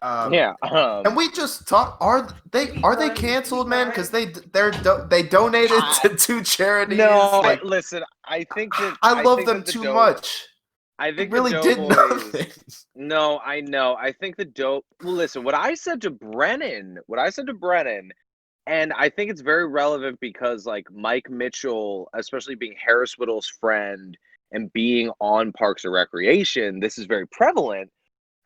Yeah. And we just talk. Are they canceled, man? Because they donated to 2 charities. No, like, listen. I think that I love think them that the too dope, much. I think They really the did Doughboys. nothing. No, I know. I think the dope. Well, listen. What I said to Brennan. And I think it's very relevant because, like, Mike Mitchell, especially being Harris Whittle's friend and being on Parks and Recreation, this is very prevalent.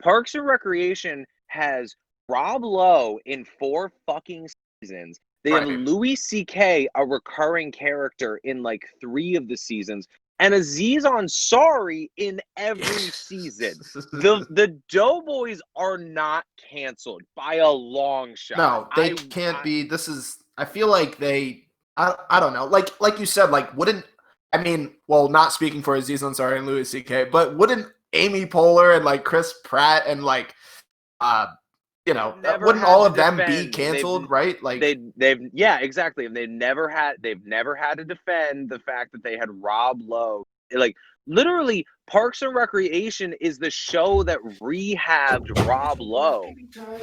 Parks and Recreation has Rob Lowe in 4 fucking seasons. They have Right. Louis C.K., a recurring character in like 3 of the seasons, and Aziz Ansari in every season. The Doughboys are not canceled by a long shot. No, they can't be. This is. I feel like they. I don't know. Like you said. Like wouldn't. I mean, well, not speaking for Aziz Ansari and Louis C.K., but wouldn't Amy Poehler and like Chris Pratt and like, wouldn't all of them be canceled, right? Like they've yeah, exactly. And they've never had to defend the fact that they had Rob Lowe. Like literally, Parks and Recreation is the show that rehabbed Rob Lowe.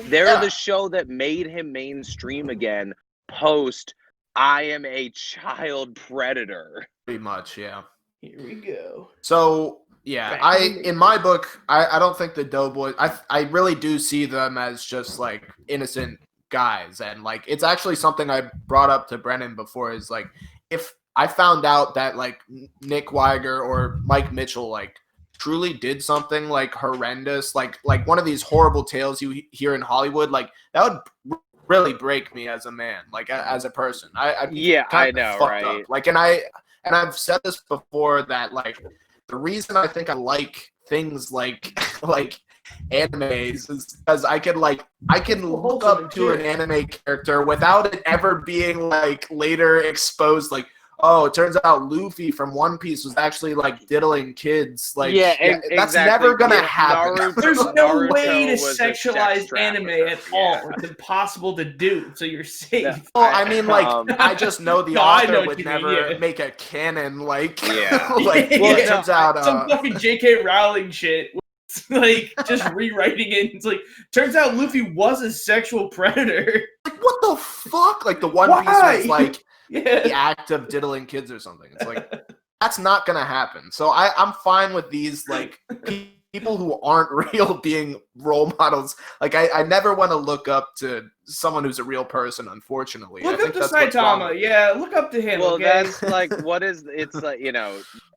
They're the show that made him mainstream again post I Am a Child Predator. Pretty much, yeah. Here we go. So yeah, in my book, I don't think the Doughboys. I really do see them as just like innocent guys, and like it's actually something I brought up to Brennan before. Is like if I found out that like Nick Weiger or Mike Mitchell like truly did something like horrendous, like one of these horrible tales you hear in Hollywood, like that would really break me as a man, like as a person. I know, right? up. Like, and I've said this before that like the reason I think I like things like animes is because I can look up to an anime character without it ever being like later exposed like, oh, it turns out Luffy from One Piece was actually like diddling kids. Like, exactly. That's never gonna happen. There's no Naruto way to was a sexualize sex anime trafficker. at all. It's impossible to do, so you're safe. Well, I mean, like, I just know the No, I author know what would you never mean, yeah. make a canon, like, Yeah. like, Yeah. well, it turns out, some fucking J.K. Rowling shit. Like, just rewriting it. It's like, turns out Luffy was a sexual predator. like, what the fuck? Like, the One Piece was, like, the act of diddling kids or something. It's like, that's not gonna happen. So I'm fine with these, like, people who aren't real being role models. Like, I never want to look up to someone who's a real person, unfortunately. Look up to Saitama. Yeah, look up to him. Well, okay? that's like, it's like,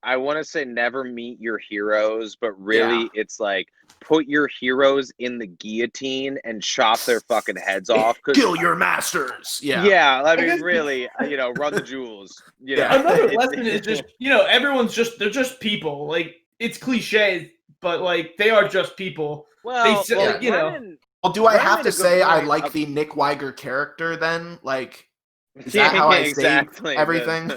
I want to say never meet your heroes, but really it's like put your heroes in the guillotine and chop their fucking heads off. Kill your masters. Yeah. Yeah, I mean, really, run the jewels. Another lesson is just, they're just people. Like, it's cliche, but like they are just people. Well, Well, do I have to say I like the Nick Weiger character then? Like, is that how I say everything?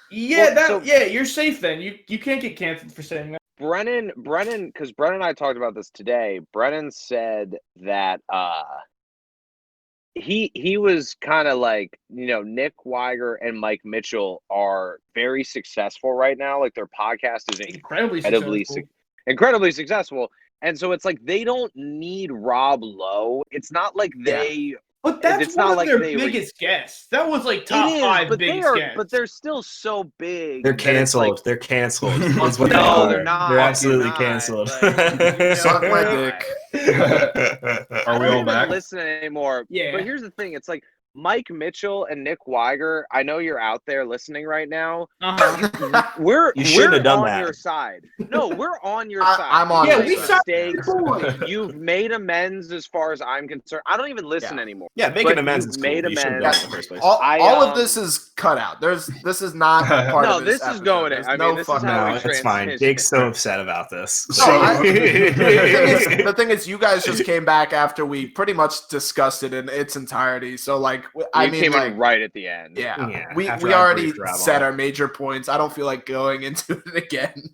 You're safe then. You can't get canceled for saying that. Brennan, because Brennan and I talked about this today. Brennan said that he was kind of like, Nick Weiger and Mike Mitchell are very successful right now. Like their podcast is incredibly successful. And so it's like they don't need Rob Lowe. It's not like they. But that's one of their biggest guests. That was like top 5 biggest guests. But they're still so big. They're canceled. Like, they're canceled. No, they're not. They're absolutely canceled. Suck my dick. Are we all back? Listen anymore. Yeah. But here's the thing. It's like Mike Mitchell and Nick Weiger. I know you're out there listening right now. We're on your side. No, we're on your side. I'm on your side. You've made amends as far as I'm concerned. I don't even listen anemore. Yeah, making amends is cool. Made amends. In the first place. All of this is cut out. This is not part of this. No, this is going in. I mean, this is how we it's fine. Jake's so upset about this. The thing is, you guys just came back after we pretty much discussed it in its entirety. So, like, I mean, came in right at the end. Yeah, we already said our major points. I don't feel like going into it again.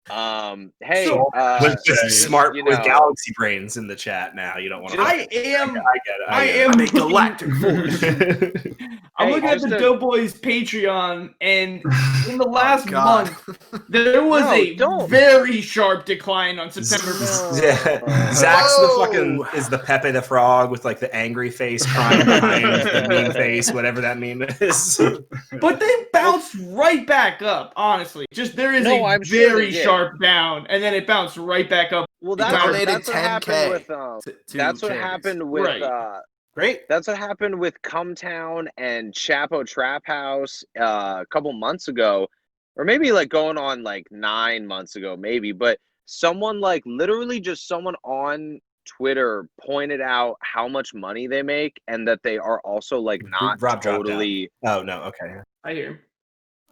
Hey, So- With smart, you with know, galaxy brains in the chat now. You don't want to. I am. I get it. I get am I'm a looking- galactic force. I'm Hey, looking at just the a- Doughboys Patreon, and in the last God. month, there was No, a don't. very sharp decline on September. Yeah. Zach's the Whoa. fucking is the Pepe the Frog with like the angry face crying behind the meme face, whatever that meme is. But they bounced right back up, honestly. Just there is No, a I'm sure very they did. sharp down, and then it bounced right back up. Well, He that's donated that's what 10K happened with to that's what charities. happened with Right. Great. that's what happened with Cumtown and Chapo Trap House a couple months ago, or maybe like going on like 9 months ago, maybe. But someone like literally just someone on Twitter pointed out how much money they make and that they are also like not Rob dropped out. totally. Oh no. Okay. I hear.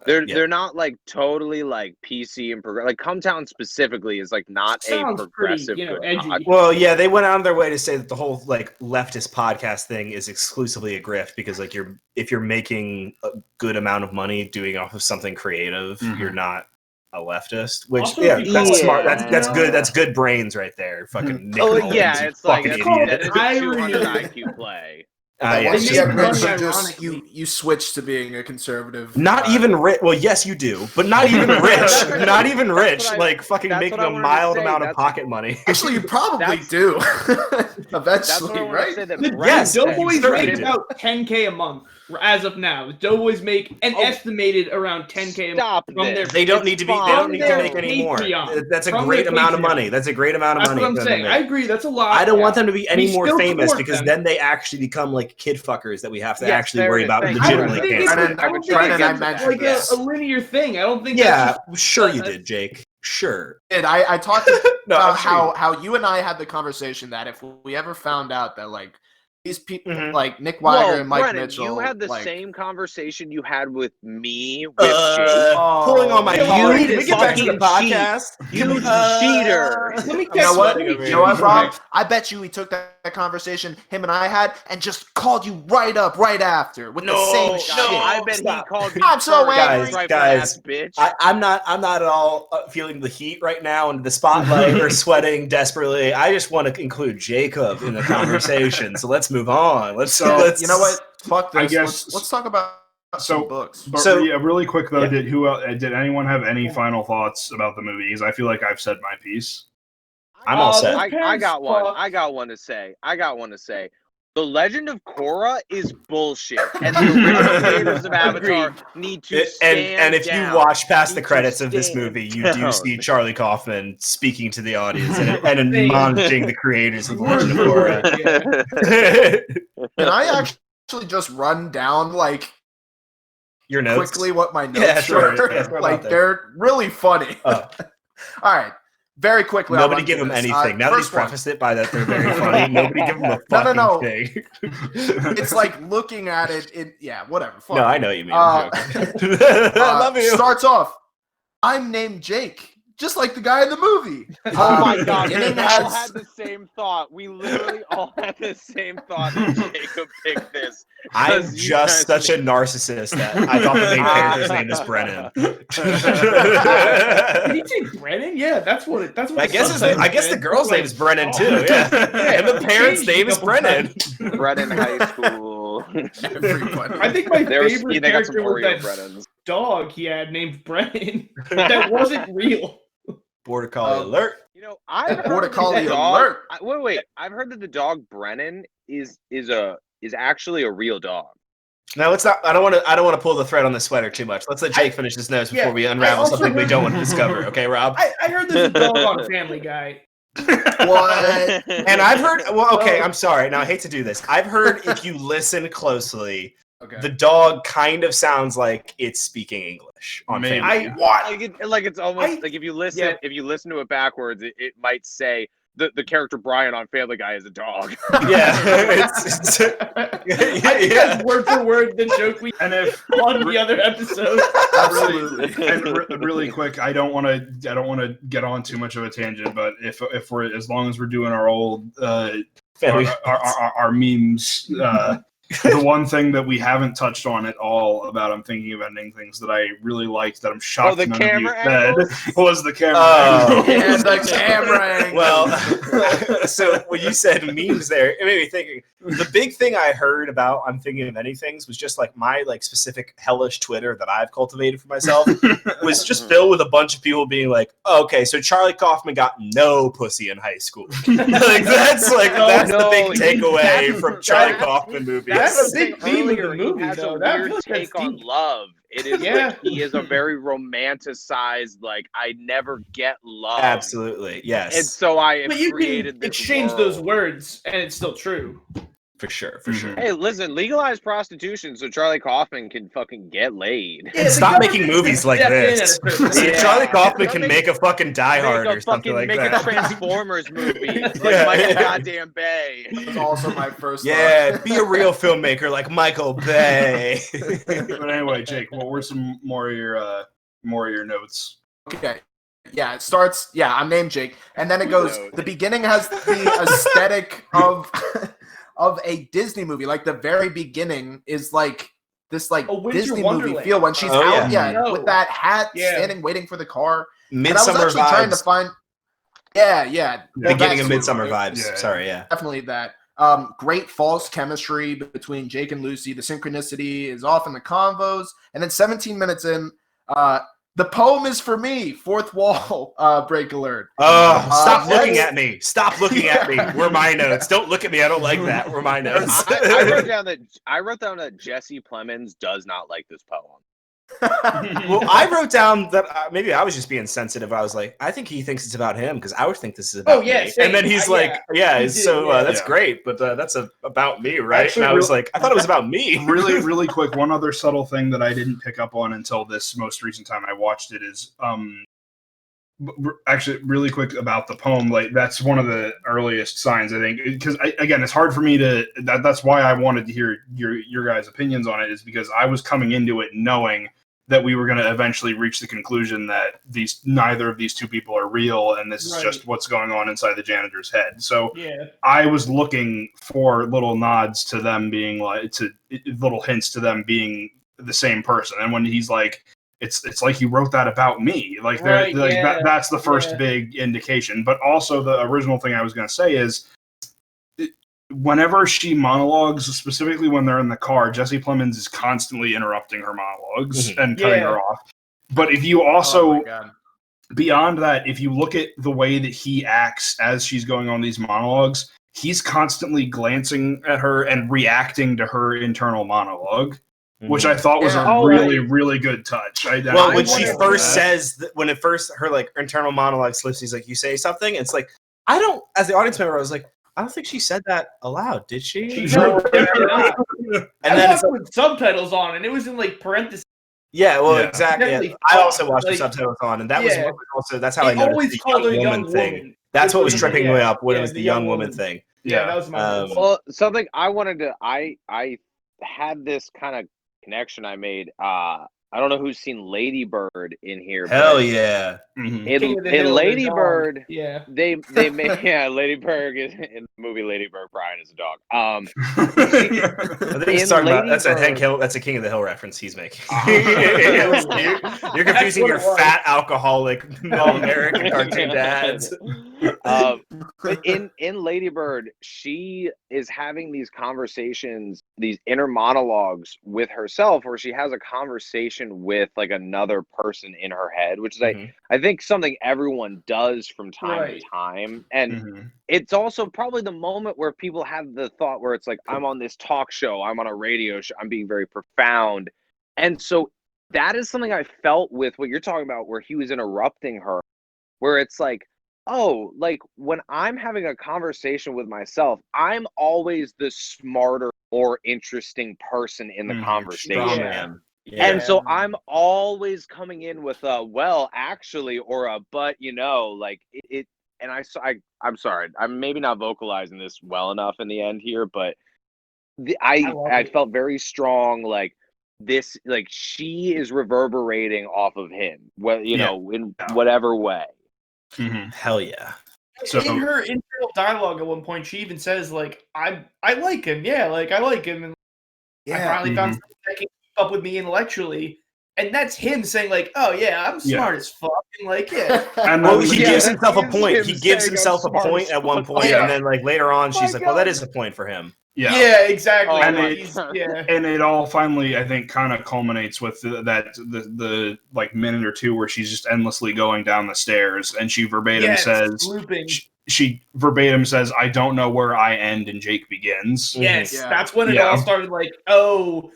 They're not like totally like PC and progressive. Like Cumtown specifically is like not a Sounds pretty, progressive good edgy. podcast. Well, yeah, they went out of their way to say that the whole like leftist podcast thing is exclusively a grift because like if you're making a good amount of money doing off of something creative, Mhm. you're not a leftist. Which Also, yeah, if you that's call it- smart. That's Yeah. good. That's good brains right there. Fucking Nick Oh Mullins, yeah, you it's like fucking that idiot. is a Irony. 200 IQ play. That Yeah, once They you made get rich, money you just ironically. you switch to being a conservative. Not even rich. Well, yes, you do, but not even rich. That's- Not even that's rich. what I- Like fucking that's making what I a wanted to mild say, amount of that's- pocket money. Actually, you probably That's- do. That's what Eventually, I want right? to say. That The Brad said. Doughboys certainly make do. about 10K a month as of now. The Doughboys make an Oh. estimated around 10K a month. Stop from this. their- They don't need to be. They don't From need to their make any more. Patreon. That's a From great their amount of Patreon. money. That's a great amount of That's money. what I'm for them to saying. make. I agree. That's a lot. I don't yeah. want them to be any We more still famous support because them. then they actually become like kid fuckers that we have to Yes, actually there worry it is. about Thank I you. don't legitimately think it's, canceling. I don't think Brennan, it's I mentioned like this. a linear thing. I don't think Yeah, that's sure you uh, did, Jake. Sure. And I talked No, about I'm sure how you and I had the conversation that if we ever found out that like these people Mhm. like Nick Weiger Whoa, and Mike Brennan, Mitchell, you had the like, same conversation you had with me with Pulling on my You collar. Can we get back to the fucking podcast? Jake. You cheater. Let me You know what? let me You know what, check. Rob? I bet you he took that conversation him and I had and just called you right up right after with the same shit. I bet Stop. he called me I'm so first, angry. right Guys, fast, bitch. I'm not at all feeling the heat right now and the spotlight or sweating desperately. I just want to include Jacob in the conversation. So let's move on. Let's You know what? Fuck this. I guess- Let's talk about some books. But So- yeah, really quick though, Yeah. did anyone have any final thoughts about the movies? I feel like I've said my piece. I'm all set. I got one. I got one to say. The Legend of Korra is bullshit, and the original creators of Avatar need to stand And if down. you watch past the Need to credits of this stand movie, you do down. see Charlie Kaufman speaking to the audience and admonishing the creators of The Legend of Korra. Can I actually just run down like Your notes? quickly what my notes Yeah, sure. were? Yeah, throw 'em out Like there. they're really funny. Oh. All right, very quickly. I'll Nobody run give through them this. anything. Now that he's First one. prefaced it by that they're very funny, nobody give them a fucking No. thing. It's like looking at it. Yeah, whatever. Fuck No, it. I know what you mean. I'm joking. I love you. Starts off. I'm named Jake, just like the guy in the movie. Oh my god, we beginning all has- had the same thought. We literally all had the same thought that Jacob picked this. I'm 'Cause you just guys- such a narcissist that I thought the main character's name is Brennan. Did he say Brennan? Yeah, that's what it. That's what. I the guess subtitle the said. girl's name is Brennan too. Yeah, and the parents' name is Brennan. Brennan High School. Everybody. I think my They were favorite they got some character was Oreo that Brennans. dog he had named Brennan. That wasn't real. Border collie alert. You know, I've heard Border that Collie the dog, alert. wait. I've heard that the dog Brennan is actually a real dog. No, let's not. I don't want to pull the thread on the sweater too much. Let's let Jake finish his notes before Yeah, we I unravel also something we heard- don't want to discover. Okay, Rob. I heard there's a dog on Family Guy. What? And I've heard. Well, okay. I'm sorry. Now I hate to do this. I've heard if you listen closely, Okay. the dog kind of sounds like it's speaking English on Maybe. Family Guy. What? like it's almost like if you listen to it backwards, it might say the character Brian on Family Guy is a dog. Yeah, it's I think that's word for word the joke we And if on the other episode. Absolutely. really quick, I don't want to get on too much of a tangent, but if we're as long as we're doing our old Family. our memes the one thing that we haven't touched on at all about I'm Thinking of Ending Things that I really liked that I'm shocked the none of you camera said angles? was the camera Oh. angles. And the camera angle. Well, so when you said memes there, it made me thinking. The big thing I heard about I'm Thinking of Ending Things was just like my like specific hellish Twitter that I've cultivated for myself was just filled with a bunch of people being like, oh, okay, so Charlie Kaufman got no pussy in high school. that's the big takeaway from Charlie Kaufman movies. That's a big Saying theme of the earlier, movie, he has though. a That- I weird feel like that's take on deep. love. It is like he is a very romanticized, like I never get love. Absolutely, yes. And so I have But you created can this exchange world. those words, and it's still true. For sure. Hey, listen, legalize prostitution so Charlie Kaufman can fucking get laid. Yeah, And the stop government making movies can like step in this. at a certain So point. Charlie Kaufman Don't can make- make a fucking Die Hard or something like make that. a Transformers movie like Yeah, Michael yeah. Goddamn Bay. That was also my first Yeah, thought. be a real filmmaker like Michael Bay. But anyway, Jake, what were some more of your notes? Okay. Yeah, it starts. Yeah, I'm named Jake, and then it goes. No. The beginning has the aesthetic of of a Disney movie. Like the very beginning is like this, like A Winter Disney movie Wonderland. feel when she's Oh, out, yeah. yeah, with that hat, Yeah. standing waiting for the car. And I Midsummer was actually trying to vibes. find. Yeah. Well, Beginning of that's- Midsummer vibes. Yeah. Sorry, yeah. Definitely that. Great false chemistry between Jake and Lucy. The synchronicity is off in the convos. And then 17 minutes in, the poem is for me. Fourth wall break alert. Oh, stop looking that's- at me. Stop looking at me. Where are my notes? Don't look at me. I don't like that. Where are my notes? I wrote down that Jesse Plemons does not like this poem. Well, I wrote down that maybe I was just being sensitive. I was like, I think he thinks it's about him because I would think this is about yeah, me. same. And then he's Yeah, like, yeah, he it's did, so yeah. that's Yeah. great, but that's about me, right? Actually, and I was like, I thought it was about me. Really quick, one other subtle thing that I didn't pick up on until this most recent time I watched it is actually really quick about the poem. Like that's one of the earliest signs I think, because again, it's hard for me to. That's why I wanted to hear your guys' opinions on it, is because I was coming into it knowing that we were going to eventually reach the conclusion that neither of these two people are real, and this is Right. just what's going on inside the janitor's head. So Yeah. I was looking for little nods to them being little hints to them being the same person. And when he's like, it's like he wrote that about me. Like, Right, like yeah, that's the first yeah. big indication. But also the original thing I was going to say is, whenever she monologues, specifically when they're in the car, Jesse Plemons is constantly interrupting her monologues Mhm. and cutting Yeah. her off. But if you Oh also my God. beyond that, if you look at the way that he acts as she's going on these monologues, he's constantly glancing at her and reacting to her internal monologue, which I thought was Yeah. a Oh, really, right. really good touch. Well, I when she wanted first that. says that, when at first her like internal monologue slips, he's like, "You say something." It's like I don't. As the audience member, I was like, I don't think she said that aloud, did she? No, definitely not. And I then it's watched like, with subtitles on, and it was in like parentheses. yeah, well, Yeah. exactly. Yeah. Definitely I also watched the like- subtitles on, and that was Yeah. what was also that's how I They noticed always the called her young young woman thing. woman. That's It what was was- tripping me yeah, up when yeah, it was the the young young woman woman. thing. Yeah, that was my Um, fault. Well, something I wanted to I had this kind of connection I made. I don't know who's seen Lady Bird in here. Hell but yeah! Mhm. King of the in Hill, Lady their dog. Bird, Yeah. they made Lady Bird is in the movie Lady Bird. Brian is a dog. I think he's In talking about Lady that's a Hank Bird- Hill. That's a King of the Hill reference he's making. Oh. You're confusing what your it was. fat alcoholic American cartoon dads. But in Lady Bird, she is having these conversations, these inner monologues with herself, where she has a conversation with like another person in her head, which is Mhm. I think something everyone does from time Right. to time. And Mhm. it's also probably the moment where people have the thought where it's like, I'm on this talk show, I'm on a radio show, I'm being very profound. And so that is something I felt with what you're talking about, where he was interrupting her, where it's like, oh, like when I'm having a conversation with myself, I'm always the smarter, more interesting person in the Mhm. conversation. Strong Yeah. man. And Yeah. so I'm always coming in with a well, actually, or a but, like it. And I'm sorry, I'm maybe not vocalizing this well enough in the end here, but I love I it. felt very strong, like this, like she is reverberating off of him, well, in whatever way. Mhm. Hell yeah. So- in her internal dialogue at one point, she even says like, "I like him, yeah, like I like him," and I finally found something that can keep up with me intellectually. And that's him saying, like, oh, yeah, I'm smart as fuck. And, like, yeah. And Well, then he the- gives himself a is point. him He gives saying, himself a "I'm smart point as at one fuck." point, Yeah. and then like later on, she's My like, "Well, that God. is a point for him." Yeah, exactly. Oh And Like, it- he's, yeah. and it all finally, I think, kind of culminates with the like minute or two where she's just endlessly going down the stairs, and she verbatim says, looping. she verbatim says, "I don't know where I end and Jake begins." Yes, Yeah. that's when it Yeah. all started. Like, oh,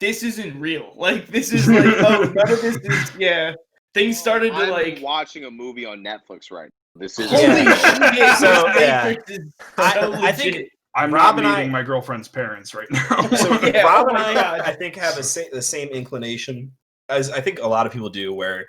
this isn't real. Like, this is like, oh, none of this is. Yeah, things started to I'm like. watching a movie on Netflix right now. This is Holy shit! So, this yeah. Matrix is I- so I think- legit. I'm Rob not and meeting I- my girlfriend's parents right now. So Yeah, Rob oh and my I God. think, have the same inclination as I think a lot of people do, where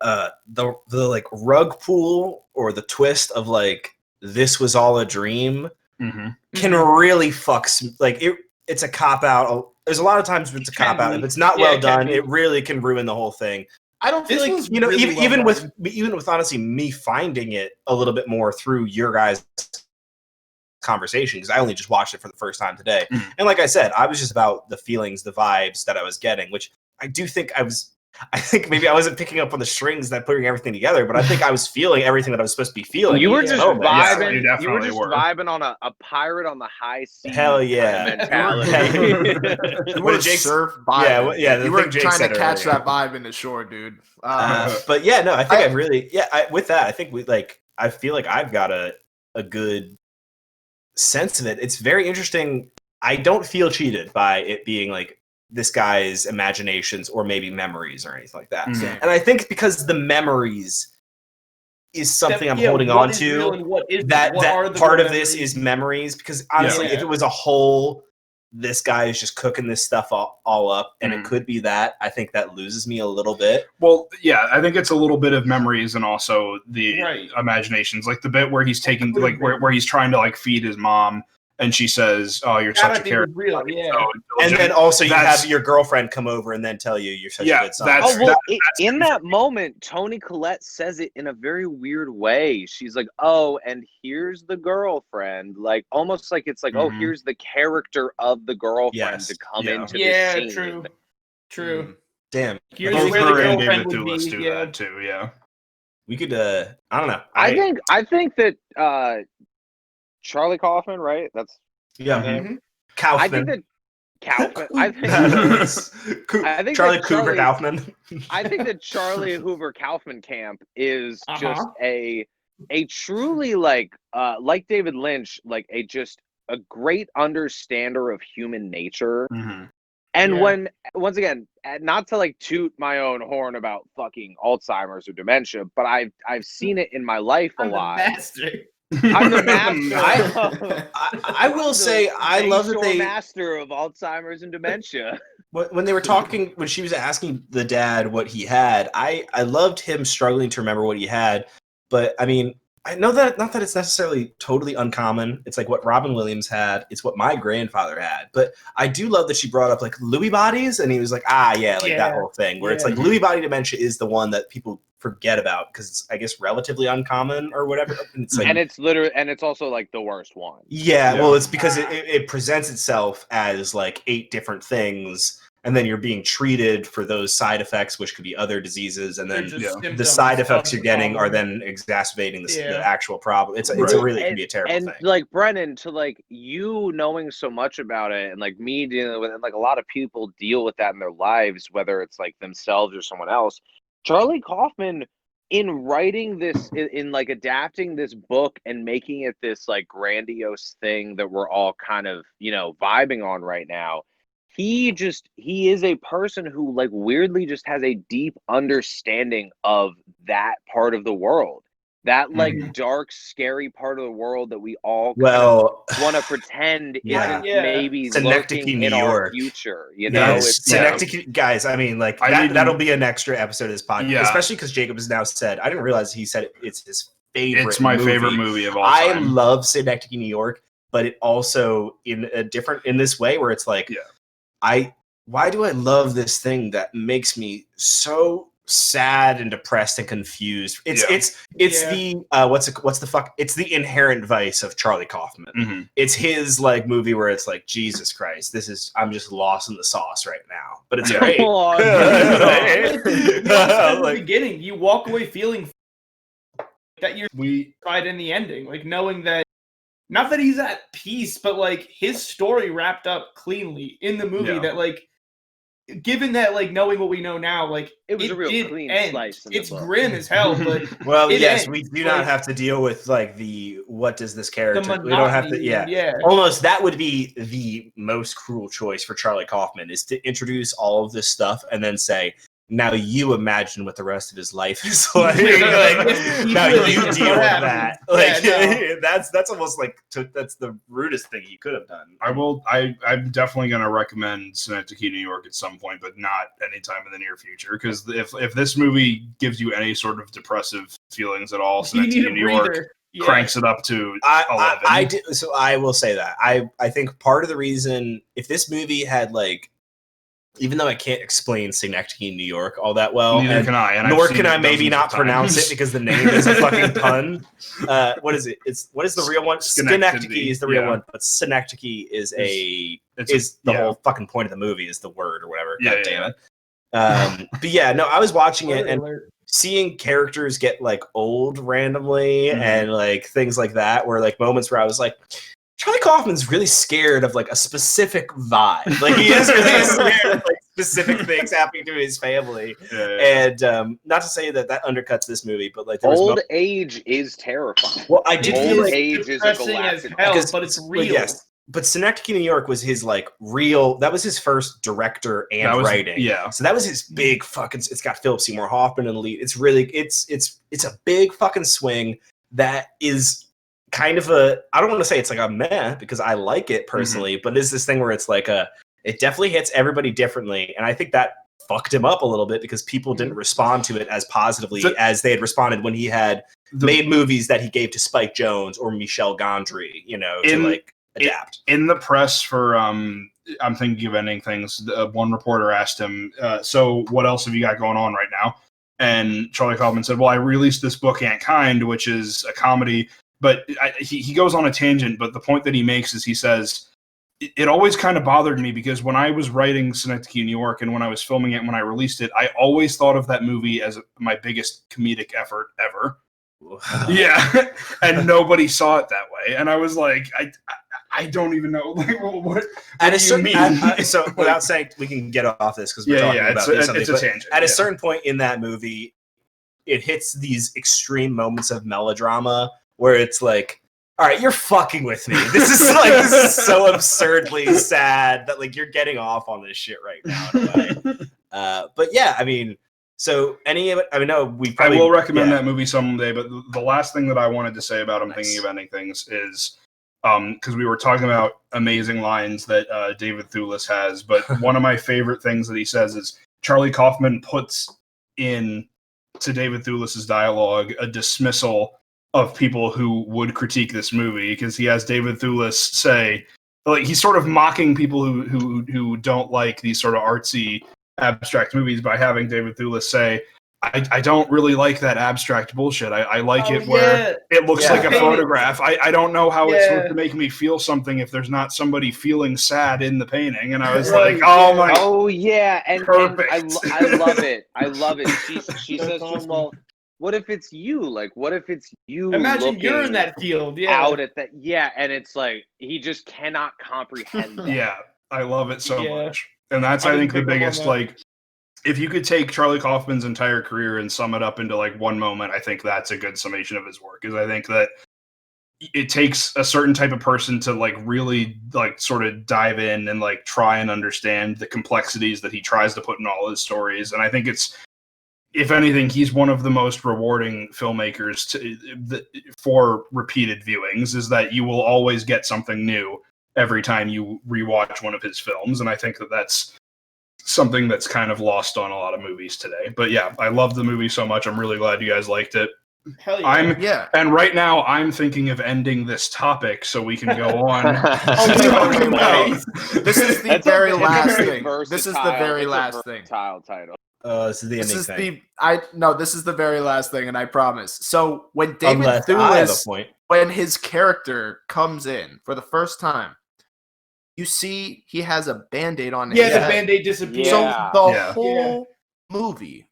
the like rug pull or the twist of like this was all a dream Mhm. can really fuck like it's a cop out. There's a lot of times it's a Can cop out. be. If it's not Yeah, well it can done, be. it really can ruin the whole thing. I don't feel This like was you know really well even done. with honestly me finding it a little bit more through your guys' conversation, because I only just watched it for the first time today. Mhm. And like I said, I was just about the feelings, the vibes that I was getting, which I do think I think maybe I wasn't picking up on the strings that putting everything together, but I think I was feeling everything that I was supposed to be feeling. You were Yeah. just Oh, man. Yeah, vibing. you You were definitely just were. vibing on a pirate on the high sea. Hell yeah. kind of mentality. You What were did Jake- surf Yeah, vibing. well, yeah, the You were thing Jake trying to said catch earlier. that vibe in the shore, dude. But yeah, no, I think I really, with that, I think I feel like I've got a good sense of it. It's very interesting. I don't feel cheated by it being like this guy's imaginations or maybe memories or anything like that. Mhm. And I think because the memories is something I'm Yeah, holding what on is real to, and what isn't? that What are the part real of this memories? is memories, because honestly, Yeah. if it was a whole, this guy is just cooking this stuff all up, and Mhm. it could be that, I think that loses me a little bit. Well, yeah, I think it's a little bit of memories and also the Right. imaginations, like the bit where he's taking, Could've like where he's trying to like feed his mom, and she says, "Oh, you're That I such a think character." is real. Yeah. So And intelligent. then also you That's- have your girlfriend come over and then tell you you're such Yeah, a good son. that's- Oh well, That- in that moment, Toni Collette says it in a very weird way. She's like, "Oh, and here's the girlfriend," like almost like it's like, "Oh, Mhm. here's the character of the girlfriend Yes. to come Yeah. into Yeah, this scene." true. True. Damn. Here's Both where the her and girlfriend David would Thewlis be. do Yeah. that too. Yeah. We could I don't know. I think that Charlie Kaufman, right? That's yeah. his name. Mhm. I think Kaufman. that Kaufman. I think I think Charlie that Cooper Charlie- Kaufman. I think that Charlie Hoover Kaufman Camp is just Uh-huh. a truly like David Lynch, like a great understander of human nature. Mhm. And Yeah. when once again, not to like toot my own horn about fucking Alzheimer's or dementia, but I've seen it in my life a I'm the lot. master. I'm the master. I will say I love that Bayshore they master of Alzheimer's and dementia. when they were talking, when she was asking the dad what he had, I loved him struggling to remember what he had. But I mean, I know that not that it's necessarily totally uncommon. It's like what Robin Williams had. It's what my grandfather had. But I do love that she brought up like Lewy bodies, and he was like, that Yeah. whole thing. Where it's Yeah. like Lewy body dementia is the one that people forget about because it's, I guess, relatively uncommon or whatever. And it's like, And it's also like the worst one. yeah, Yeah. well, it's because it presents itself as like 8 different things, and then you're being treated for those side effects, which could be other diseases, and They're then just yeah. the symptoms side of effects you're the getting are problem. then exacerbating the Yeah. actual problem. It's Right. a really can be a terrible And thing. like Brennan, to like you knowing so much about it, and like me dealing with it, and like a lot of people deal with that in their lives, whether it's like themselves or someone else. Charlie Kaufman, in writing this, in like adapting this book and making it this like grandiose thing that we're all kind of vibing on right now. He is a person who like weirdly just has a deep understanding of that part of the world. That like dark, scary part of the world that we all Well, want to pretend Yeah. isn't Yeah. maybe Synecdoche, lurking New in our York. future. yes, It's like, Synecdoche, guys. I mean, like I need to- that'll be an extra episode of this podcast, Yeah. especially because Jacob has now said. I didn't realize he said it's his favorite. It's my favorite movie of all I time. love Synecdoche, New York, but it also in this way where it's like, Yeah. why do I love this thing that makes me so sad and depressed and confused. It's the what's the fuck? It's the inherent vice of Charlie Kaufman. Mm-hmm. It's his like movie where it's like, Jesus Christ, I'm just lost in the sauce right now. But it's great. At the beginning, you walk away feeling that you're right in the ending, like knowing that not that he's at peace, but like his story wrapped up cleanly in the movie. That like, given that like knowing what we know now, like it was a real clean slice. It's grim as hell, but well, yes, ends. we do not have to deal with like what does this character? We don't have to. Yeah, almost that would be the most cruel choice for Charlie Kaufman is to introduce all of this stuff and then say, now you imagine what the rest of his life is like. Now you deal with that. Like that's almost like that's the rudest thing you could have done. I'm definitely going to recommend Synecdoche, New York at some point, but not anytime in the near future. Because if this movie gives you any sort of depressive feelings at all, Synecdoche, New York cranks it up to 11. So I will say that I think part of the reason if this movie had like. Even though I can't explain Synecdoche, New York all that well, neither can I. Nor can I maybe not pronounce it because the name is a fucking pun. What is it? What is the real one? Schenectady is the real one, but Synecdoche is the whole fucking point of the movie is the word or whatever. God damn it. But yeah, no, I was watching it and seeing characters get like old randomly and like things like that, where like moments where I was like, Charlie Kaufman's really scared of like a specific vibe. Like he is really scared of like specific things happening to his family. And not to say that undercuts this movie, but like old age is terrifying. Well, I did feel like age is a galactic hell, but it's real. Yes. But Synecdoche, New York was his like real. That was his first director and writing. Yeah. So that was his big fucking. It's got Philip Seymour Hoffman in the lead. It's really it's a big fucking swing that is. Kind of I don't want to say it's like a meh because I like it personally, but it's this thing where it's like it definitely hits everybody differently. And I think that fucked him up a little bit because people didn't respond to it as positively as they had responded when he had made movies that he gave to Spike Jonze or Michel Gondry, to like adapt. In the press for, I'm thinking of ending things. One reporter asked him, so what else have you got going on right now? And Charlie Kaufman said, well, I released this book, Aunt Kind, which is a comedy. But he goes on a tangent, but the point that he makes is he says, it always kind of bothered me because when I was writing Synecdoche, New York, and when I was filming it and when I released it, I always thought of that movie as my biggest comedic effort ever. Yeah. And nobody saw it that way. And I was like, I don't even know. Like, what do you mean? So without saying, we can get off this because we're talking about this. It's a tangent. At a certain point in that movie, it hits these extreme moments of melodrama where it's like, all right, you're fucking with me. This is so absurdly sad that like you're getting off on this shit right now. In a way. But yeah, I mean, so any of it, I mean, no, we probably. I will recommend that movie someday. But the last thing that I wanted to say about thinking of ending things is, because we were talking about amazing lines that David Thewlis has, but one of my favorite things that he says is Charlie Kaufman puts in to David Thewlis's dialogue a dismissal of people who would critique this movie, because he has David Thewlis say, like, he's sort of mocking people who don't like these sort of artsy abstract movies by having David Thewlis say, I don't really like that abstract bullshit. I like it where it looks like a photograph. I don't know how it's supposed to make me feel something if there's not somebody feeling sad in the painting. And I was like, oh yeah, and I love it. I love it. She says to him, well, what if it's you? Like, what if it's you? Imagine you're in that field, out at that, and it's like he just cannot comprehend that. Yeah, I love it so much, and that's I think the biggest like. If you could take Charlie Kaufman's entire career and sum it up into like one moment, I think that's a good summation of his work. Is I think that it takes a certain type of person to like really like sort of dive in and like try and understand the complexities that he tries to put in all his stories, and I think it's. If anything, he's one of the most rewarding filmmakers for repeated viewings, is that you will always get something new every time you rewatch one of his films. And I think that that's something that's kind of lost on a lot of movies today. But yeah, I love the movie so much. I'm really glad you guys liked it. Hell yeah. And right now I'm thinking of ending this topic so we can go on. This is the very last thing. This is the very last thing. Title. This is the This ending is thing. this is the very last thing, and I promise. So when David Unless I have a Thewlis, point. when his character comes in for the first time, you see he has a Band-Aid on his Yeah, the head. Band-Aid disappears. So Yeah. the Yeah. whole movie,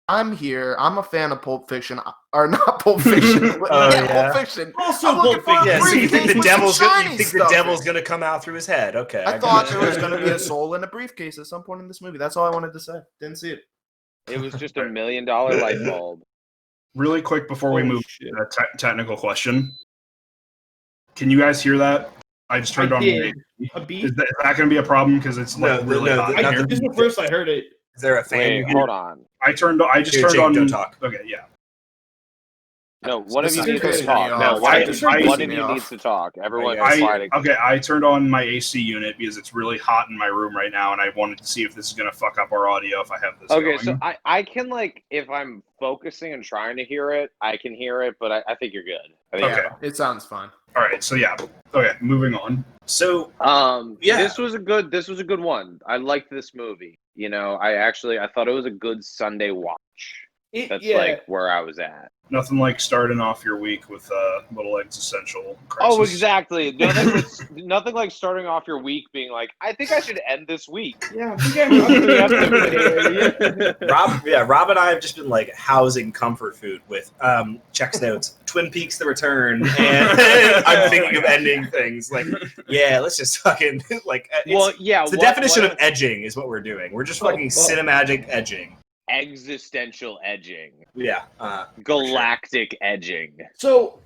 I'm a fan of Pulp Fiction, or not Pulp Fiction. Oh, yeah, yeah. Pulp Fiction. Also I'm looking Pulp for a Fiction. Yeah, so you think briefcase the with some devil's gonna, shiny stuff in it. gonna come out through his head? Okay, I thought there was gonna be a soul in a briefcase at some point in this movie. That's all I wanted to say. Didn't see it. It was just $1 million light bulb. Really quick before we Holy move shit. to that technical question. Can you guys hear that? I just turned I on. did. A beat? Is that going to be a problem because it's like No, really no, hot not in here? This is the first I heard it. Is there a fan? Wait, you hold on. I just Here, turned Jake, on. don't talk. Okay, yeah. No, one of This you is needs to pissing talk. me off. No, one I of just you, heard one pissing of me you off. needs to talk. Everyone, I- quiet. I turned on my AC unit because it's really hot in my room right now, and I wanted to see if this is going to fuck up our audio if I have this Okay, going. so I can, like, if I'm focusing and trying to hear it, I can hear it, but I think you're good. I think Okay. you're It sounds fine. All right, so yeah. Okay, moving on. So fine. Yeah. This was a good one. I liked this movie. You know, I thought it was a good Sunday watch. That's like where I was at. Nothing like starting off your week with little existential crisis. Oh, exactly. Nothing like starting off your week being like, I think I should end this week. Yeah, I Rob and I have just been like housing comfort food with checks notes, Twin Peaks: The Return, and I'm thinking of ending things like, yeah, let's just fucking like. It's the definition of edging is what we're doing. We're just fucking cinematic edging. Existential edging. Yeah. Galactic edging. So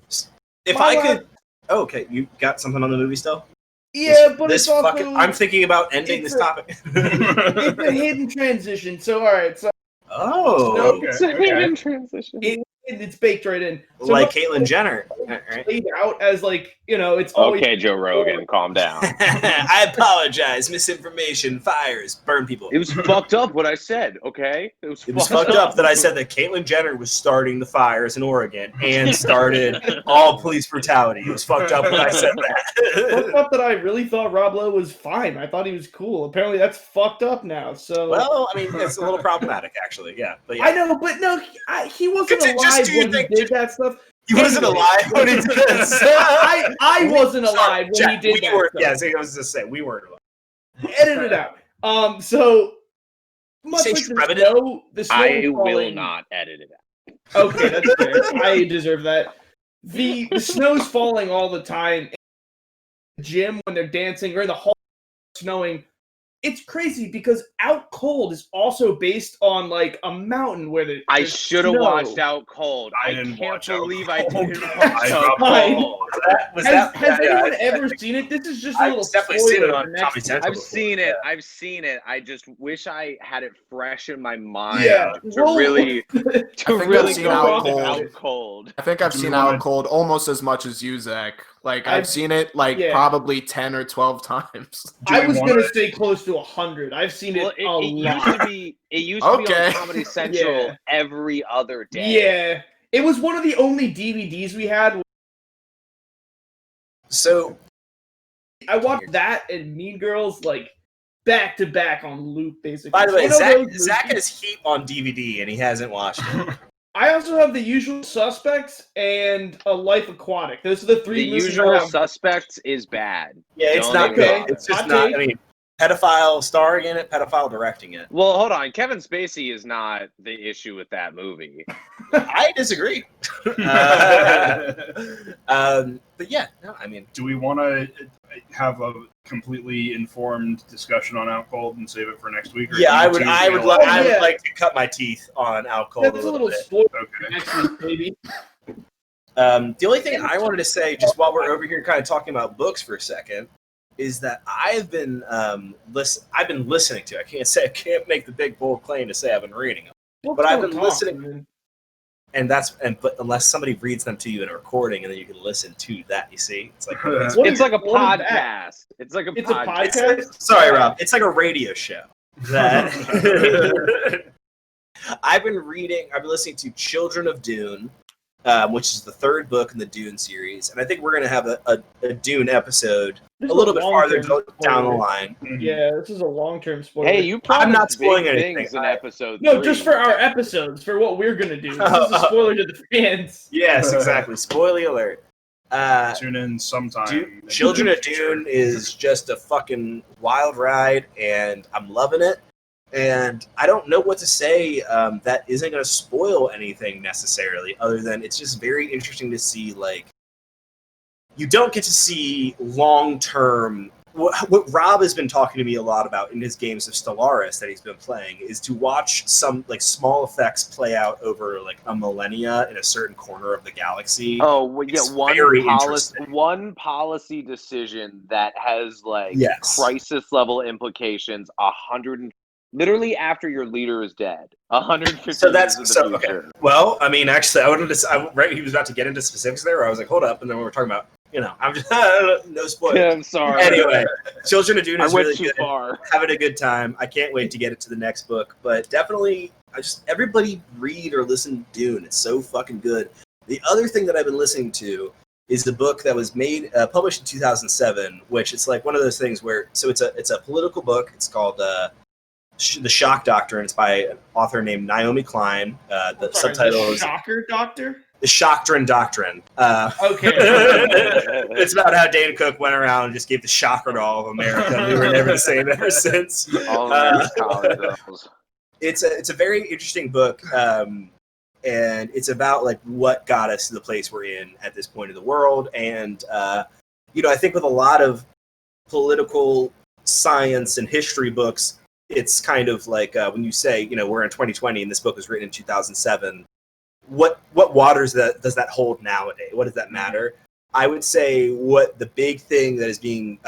If My I could. Oh, okay, you got something on the movie still? but This it's also fucking. I'm thinking about ending it's this topic. it's a hidden transition. So all right, so Oh, Okay, It's a okay. hidden transition. it's baked right in. So like much Caitlyn Jenner. All right. played out as like it's always Okay, Joe Rogan, calm down. I apologize. Misinformation, fires, burn people. It was fucked up what I said, okay? It was fucked up that I said that Caitlyn Jenner was starting the fires in Oregon and started all police brutality. It was fucked up when I said that. fucked up that I really thought Rob Lowe was fine. I thought he was cool. Apparently that's fucked up now. So Well, I mean, it's a little problematic, actually. Yeah, but yeah. I know, but no, he wasn't Could you just alive do when the- he did that stuff. He wasn't alive when he did this. I wasn't alive when Jack, he did that. were, stuff. yeah, I was just saying we weren't alive. Edit it out. So much Say like Shredded? the snow I will falling- not edit it out. Okay, that's fair. I deserve that. The snow's falling all the time. In the gym when they're dancing or in the hall snowing. It's crazy because Out Cold is also based on like a mountain where I there's should have snow. watched Out Cold. I I didn't can't watch Out believe I Cold. didn't I watch Out Fine. Cold. Has anyone ever seen it? This is just a I've little definitely seen it spoiler on for next Comedy week. Central. I've seen it. I've seen it. I just wish I had it fresh in my mind Yeah, to well- really I've seen go Out into Cold. Out Cold. I think I've Do you seen wanna- Out Cold almost as much as you, Zach. Like I've I've- seen it like yeah. probably 10 or 12 times. Do I we was wanna- gonna say close to 100. I've seen Well, it a it used lot. to be. It used to be Okay. on Comedy Central Yeah. every other day. Yeah, it was one of the only DVDs we had. So I watched that and Mean Girls like back to back on loop, basically. by the way, So, those Zach movies- has Heat on DVD and he hasn't watched it. I also have The Usual Suspects and A Life Aquatic. Those are the The three movies Usual I have. Suspects is bad. Yeah, it's Don't not even good. bother. It's just Hot not. take. I mean, pedophile starring in it, pedophile directing it. Well, hold on. Kevin Spacey is not the issue with that movie. I disagree. But yeah, no, I mean, Do we want to have a completely informed discussion on Out Cold and save it for next week? Or yeah, I do would, you I would, feel li- I Yeah. would like to cut my teeth on Out Cold That's a a little little bit. spoiler Okay. next week, maybe. The only thing I wanted to say, just while we're over here, kind of talking about books for a second, is that I've been listening to. I can't make the big bold claim to say I've been reading them, But I've been listening- Man. but unless somebody reads them to you in a recording, and then you can listen to that. You see, it's like What It's is- like a what is that? podcast. It's like a It's a podcast. podcast. sorry, Rob. It's like a radio show. That I've been listening to Children of Dune, which is the third book in the Dune series. And I think we're going to have a Dune episode This a is little bit farther long-term down the spoiler. line. Yeah, this is a long-term spoiler. Hey, you I'm not promised spoiling big anything. things in episode No, 3. just for our episodes, for what we're gonna do. This is a spoiler to the fans. Yes, exactly. Spoiler alert. Tune in sometime. Children of Dune is just a fucking wild ride, and I'm loving it. And I don't know what to say that isn't going to spoil anything necessarily, other than it's just very interesting to see, like, you don't get to see long-term... What Rob has been talking to me a lot about in his games of Stellaris that he's been playing is to watch some, like, small effects play out over, like, a millennia in a certain corner of the galaxy. Oh, well, yeah, It's very one policy decision that has, like, Yes. crisis-level implications 100... Literally after your leader is dead. 150 So years in the future. Okay. Well, I mean, actually, right, he was about to get into specifics there. I was like, hold up, and then we were talking about, I'm just no spoilers. Yeah, I'm sorry. Anyway, Children of Dune is really too good. far. Having a good time. I can't wait to get it to the next book, but definitely, everybody read or listen to Dune. It's so fucking good. The other thing that I've been listening to is the book that was published in 2007, which it's like one of those things where, so it's a political book. It's called The Shock Doctrine. It's by an author named Naomi Klein. Subtitle is Shocker Doctor? The Shockdrin Doctrine. Okay. It's about how Dane Cook went around and just gave the shocker to all of America. And we were never the same ever since. All of college girls. It's a very interesting book, and it's about like what got us to the place we're in at this point of the world. And I think with a lot of political science and history books, it's kind of like when you say, we're in 2020 and this book was written in 2007. What waters does that hold nowadays? What does that matter? I would say what the big thing that is being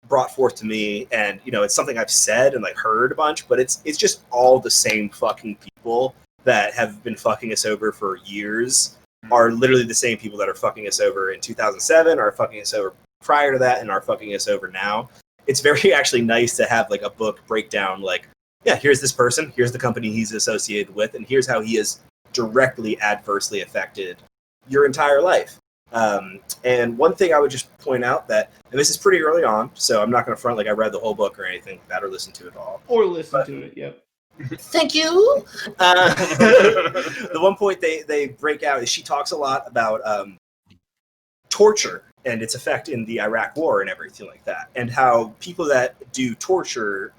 brought forth to me, and it's something I've said and like heard a bunch, but it's just all the same fucking people that have been fucking us over for years are literally the same people that are fucking us over in 2007, are fucking us over prior to that, and are fucking us over now. It's very actually nice to have like a book breakdown, like, yeah, here's this person, here's the company he's associated with, and here's how he has directly adversely affected your entire life. And one thing I would just point out that, and this is pretty early on, so I'm not going to front like I read the whole book or anything like that or listened to it all. Or listen to it, yep. Thank you. The one point they break out is she talks a lot about torture and its effect in the Iraq War and everything like that, and how people that do torture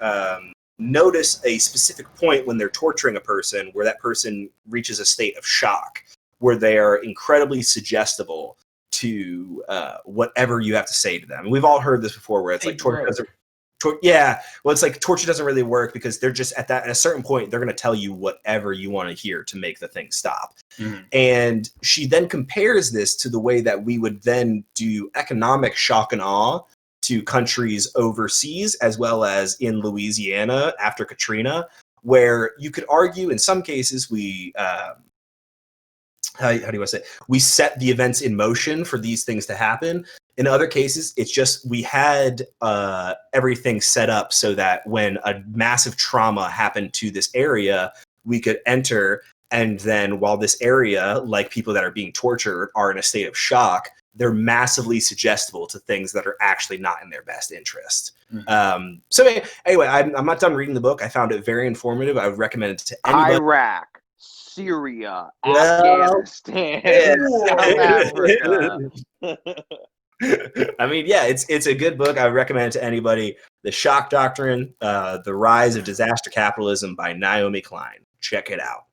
notice a specific point when they're torturing a person where that person reaches a state of shock, where they are incredibly suggestible to whatever you have to say to them. And we've all heard this before, where it's like torture doesn't. It's like torture doesn't really work because they're just at a certain point they're going to tell you whatever you want to hear to make the thing stop. Mm-hmm. And she then compares this to the way that we would then do economic shock and awe to countries overseas, as well as in Louisiana after Katrina, where you could argue in some cases we how do you want to say? We set the events in motion for these things to happen. In other cases, it's just we had everything set up so that when a massive trauma happened to this area, we could enter. And then while this area, like people that are being tortured, are in a state of shock, they're massively suggestible to things that are actually not in their best interest. Mm-hmm. So anyway, I'm not done reading the book. I found it very informative. I would recommend it to anybody. Iraq, Syria, Afghanistan, South Africa. I mean, yeah, it's a good book. I would recommend it to anybody. The Shock Doctrine, The Rise of Disaster Capitalism by Naomi Klein. Check it out.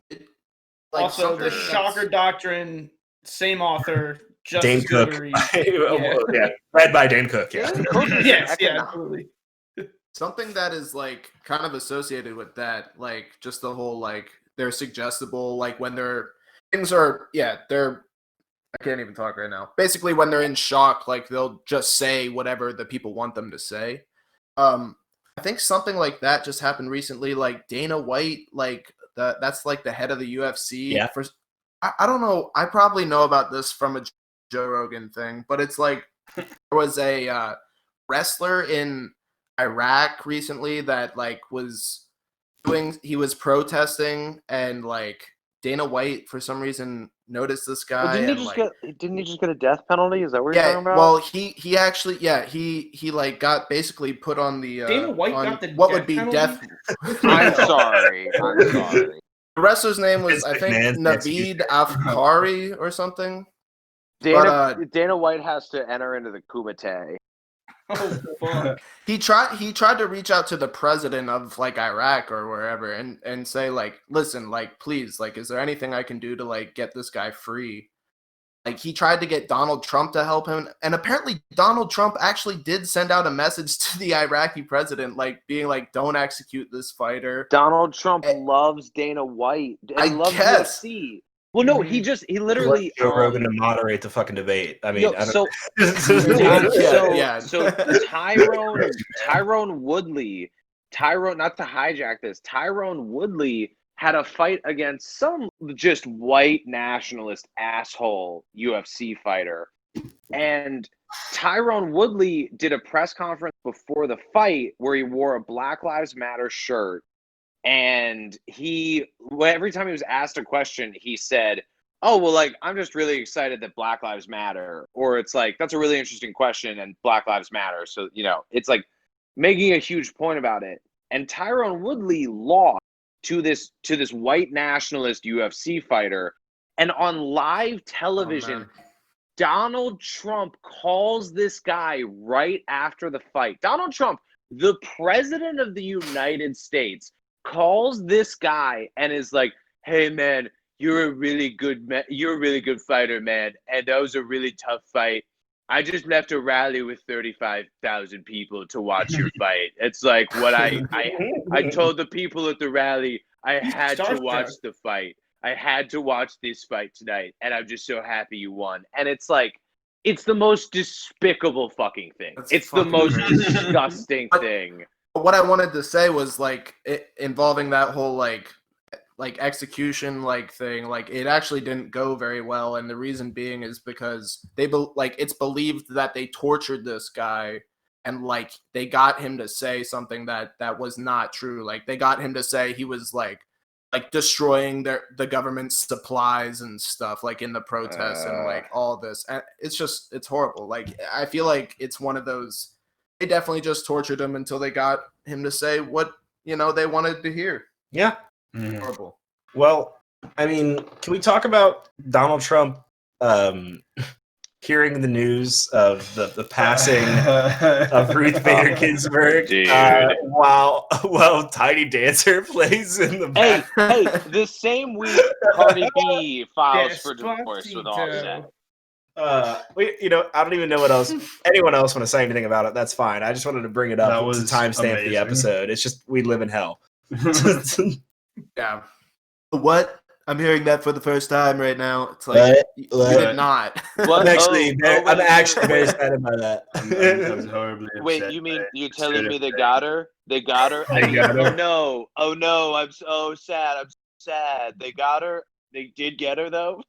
Also, The Shocker Doctrine, same author, just Dane Cook. Yeah, read by Dane Cook. Yeah. Yes, yeah, absolutely. Something that is like kind of associated with that, like just the whole like they're suggestible, like when things are they're I can't even talk right now. Basically, when they're in shock, like they'll just say whatever the people want them to say. I think something like that just happened recently. Like Dana White, like that's like the head of the UFC. Yeah. I don't know. I probably know about this from a Joe Rogan thing, but it's like there was a wrestler in Iraq recently that like was protesting and like Dana White for some reason noticed this guy. Well, didn't he just get a death penalty? Is that what you're talking about? Well, he actually he like got basically put on the Dana White on got the what death would be penalty? death. I'm sorry. The wrestler's name was, I think, McMahon's Naveed Afkari or something. Dana White has to enter into the Kumite. Oh fuck! He tried to reach out to the president of like Iraq or wherever and say like, listen, like, please, like, is there anything I can do to like get this guy free? Like, he tried to get Donald Trump to help him, and apparently Donald Trump actually did send out a message to the Iraqi president, like being like, don't execute this fighter. Donald Trump loves Dana White. And I loves guess. UFC. Well, no, he literally Joe Rogan to moderate the fucking debate. I mean, so Tyrone Woodley, not to hijack this, Tyrone Woodley had a fight against some just white nationalist asshole UFC fighter. And Tyrone Woodley did a press conference before the fight where he wore a Black Lives Matter shirt. And every time he was asked a question, he said, oh, well, like, I'm just really excited that Black Lives Matter. Or it's like, that's a really interesting question and Black Lives Matter. So, it's like making a huge point about it. And Tyrone Woodley lost to this white nationalist UFC fighter. And on live television, Donald Trump calls this guy right after the fight. Donald Trump, the president of the United States, calls this guy and is like, hey man, you're a really good fighter, man, and that was a really tough fight. I just left a rally with 35,000 people to watch your fight. It's like what I told the people at the rally, I had to watch the fight. I had to watch this fight tonight, and I'm just so happy you won. And it's like, it's the most despicable fucking thing. It's the most disgusting thing. What I wanted to say was like involving that whole like execution like thing, like it actually didn't go very well, and the reason being is because it's believed that they tortured this guy and like they got him to say something that was not true. Like they got him to say he was like destroying the government's supplies and stuff like in the protests and like all this. And it's horrible. Like I feel like it's one of those. They definitely just tortured him until they got him to say what, they wanted to hear. Yeah. Mm-hmm. Horrible. Well, I mean, can we talk about Donald Trump hearing the news of the passing of Ruth Bader Ginsburg while Tiny Dancer plays in the back? Hey, the same week Cardi B files for divorce with Offset. I don't even know what else. Anyone else want to say anything about it? That's fine. I just wanted to bring it up to timestamp the episode. It's just we live in hell. Yeah. What? I'm hearing that for the first time right now. It's like you did not. I'm actually very sad about that. I was horribly upset. Wait, you mean you're telling me they got her? They got her? Oh no! I'm so sad. I'm so sad. They got her. They did get her though.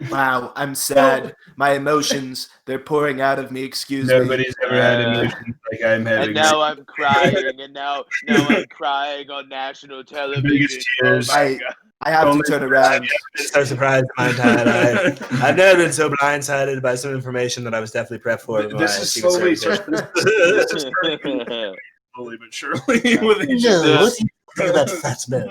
Wow, I'm sad. My emotions, they're pouring out of me. Excuse me. Nobody's ever had emotions like I'm having. And now I'm crying, and now I'm crying on national television. Tears. I have to turn around. I'm so surprised my entire life. I've never been so blindsided by some information that I was definitely prepped for. This is slowly, slowly but surely. That's bad.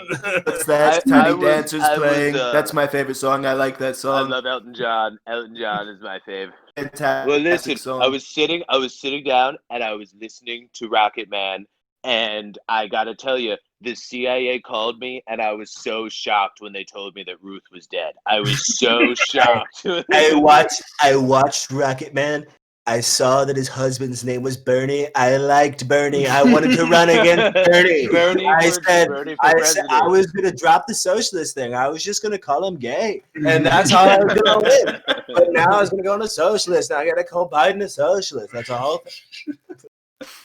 That's Tiny Dancers playing. That's my favorite song. I like that song. I love Elton John. Elton John is my favorite. Fantastic. Well, listen, song. I was sitting down and I was listening to Rocket Man, and I gotta tell you, the CIA called me, and I was so shocked when they told me that Ruth was dead. I was so shocked. I watched Rocket Man. I saw that his husband's name was Bernie. I liked Bernie. I wanted to run against Bernie. I was going to drop the socialist thing. I was just going to call him gay. And that's how I was going to live. But now I was going to go into socialist. Now I got to call Biden a socialist. That's all.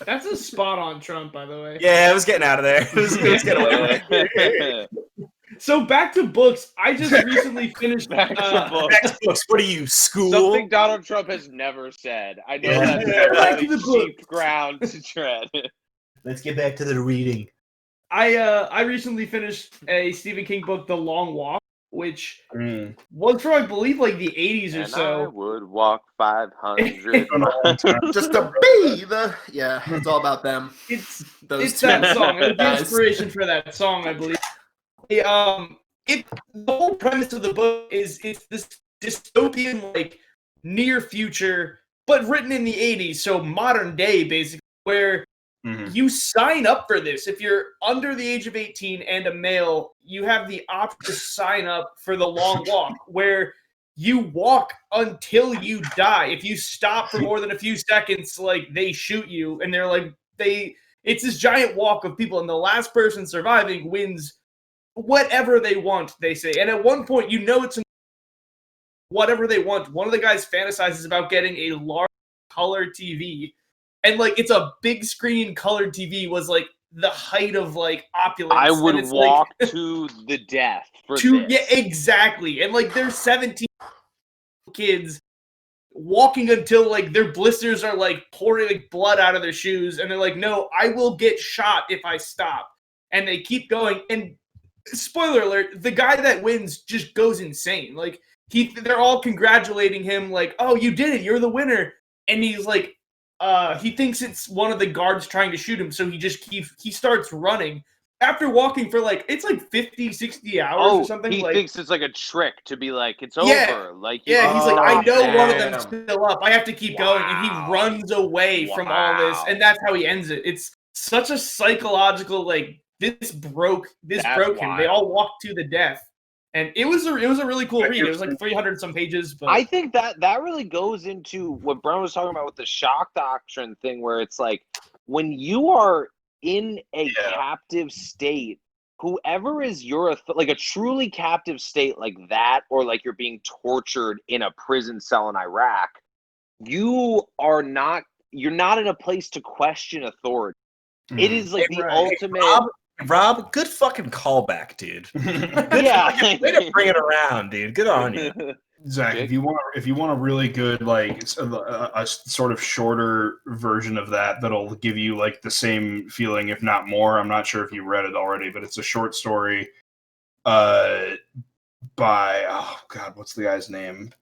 That's a spot on Trump, by the way. Yeah, I was getting out of there. It was getting away. So back to books. I just recently finished back to books. What are you, school? Something Donald Trump has never said. I know that's back to the cheap ground to tread. Let's get back to the reading. I recently finished a Stephen King book, The Long Walk, which was from, I believe, like the 80s or And so. I would walk 500 miles. Just to be yeah, it's all about them. It's Those that two song. It was the guys. inspiration for that song, I believe. The whole premise of the book is it's this dystopian, like, near future, but written in the 80s, so modern day, basically, where you sign up for this. If you're under the age of 18 and a male, you have the option to sign up for the long walk, where you walk until you die. If you stop for more than a few seconds, like, they shoot you, and they're like, it's this giant walk of people, and the last person surviving wins whatever they want, they say. And at one point, it's whatever they want. One of the guys fantasizes about getting a large color TV, and, like, it's a big screen colored TV was, like, the height of, like, opulence. I would walk like, to the death for this. Yeah, exactly. And, like, there's 17 kids walking until, like, their blisters are, like, pouring, like, blood out of their shoes, and they're like, no, I will get shot if I stop. And they keep going, and spoiler alert, the guy that wins just goes insane. Like, they're all congratulating him, like, oh, you did it, you're the winner. And he's like, he thinks it's one of the guards trying to shoot him, so he starts running. After walking for, like, it's like 50, 60 hours or something. He like, thinks it's like a trick to be like, it's Yeah. over. Like, he's like, I know one of damn. them's still up. I have to keep going. And he runs away from all this, and that's how he ends it. It's such a psychological, like, this broke him. wild. They all walked to the death. And it was a really cool read. It was like 300 some pages. But I think that really goes into what Brown was talking about with the shock doctrine thing, where it's like, when you are in a captive state, whoever is like a truly captive state like that, or like you're being tortured in a prison cell in Iraq, you're not in a place to question authority. It is like the ultimate. Rob, good fucking callback, dude. Way to bring it around, dude. Good on you. Zach, if you want a really good, like, a sort of shorter version of that'll give you, like, the same feeling, if not more. I'm not sure if you read it already, but it's a short story by, oh god, what's the guy's name?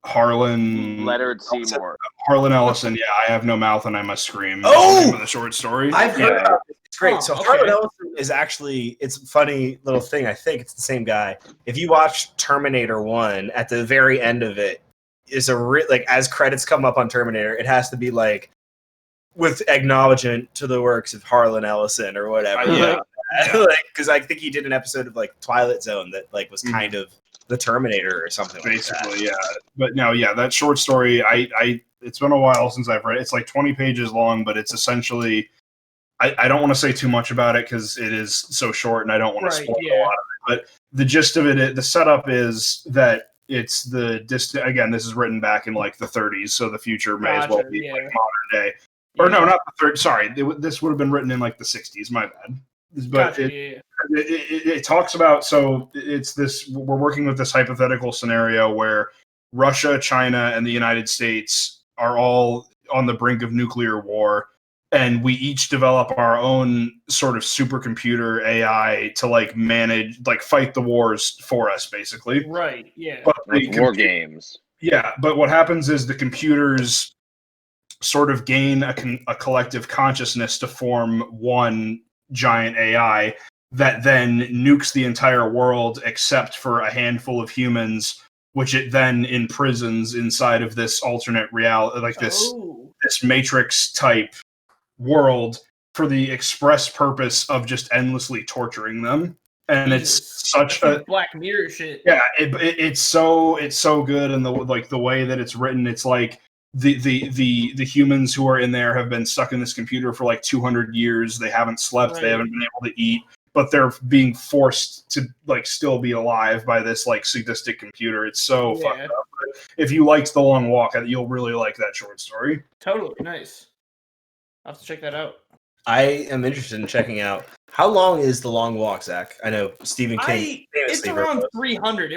Harlan Leonard Seymour. Harlan Ellison. Yeah, I have no mouth and I must scream. Oh! That's the name of the short story. I've heard about it. It's great. Oh, So okay. Harlan Ellison is actually, it's a funny little thing. I think it's the same guy. If you watch Terminator 1, at the very end of it is like, as credits come up on Terminator, it has to be like, with acknowledgement to the works of Harlan Ellison or whatever. Like, because I think he did an episode of, like, Twilight Zone that, like, was kind of the Terminator or something Basically, like that. yeah. But no, yeah, that short story, I it's been a while since I've read it. It's like 20 pages long, but it's essentially, I don't want to say too much about it because it is so short and I don't want to spoil a lot of it. But the gist of it, the setup is that it's again, this is written back in, like, the 30s, so the future may as well be like modern day. Or no, not the third. Sorry, this would have been written in, like, the 60s. My bad. But it talks about, so it's this, we're working with this hypothetical scenario where Russia, China, and the United States are all on the brink of nuclear war, and we each develop our own sort of supercomputer AI to, like, manage, like, fight the wars for us, basically. Right, yeah. But Like war games. Yeah, but what happens is the computers sort of gain a collective consciousness to form one giant AI that then nukes the entire world except for a handful of humans, which it then imprisons inside of this alternate reality, like this Matrix type world, for the express purpose of just endlessly torturing them. And it's such a Black Mirror shit. Yeah, it's so good, and the way that it's written, it's like the humans who are in there have been stuck in this computer for like 200 years. They haven't slept. They haven't been able to eat, but they're being forced to, like, still be alive by this, like, sadistic computer. It's so fucked up. But if you liked The Long Walk, you'll really like that short story. Totally nice. I'll have to check that out. I am interested in checking out. How long is The Long Walk, Zach? I know Stephen King. It's around 300.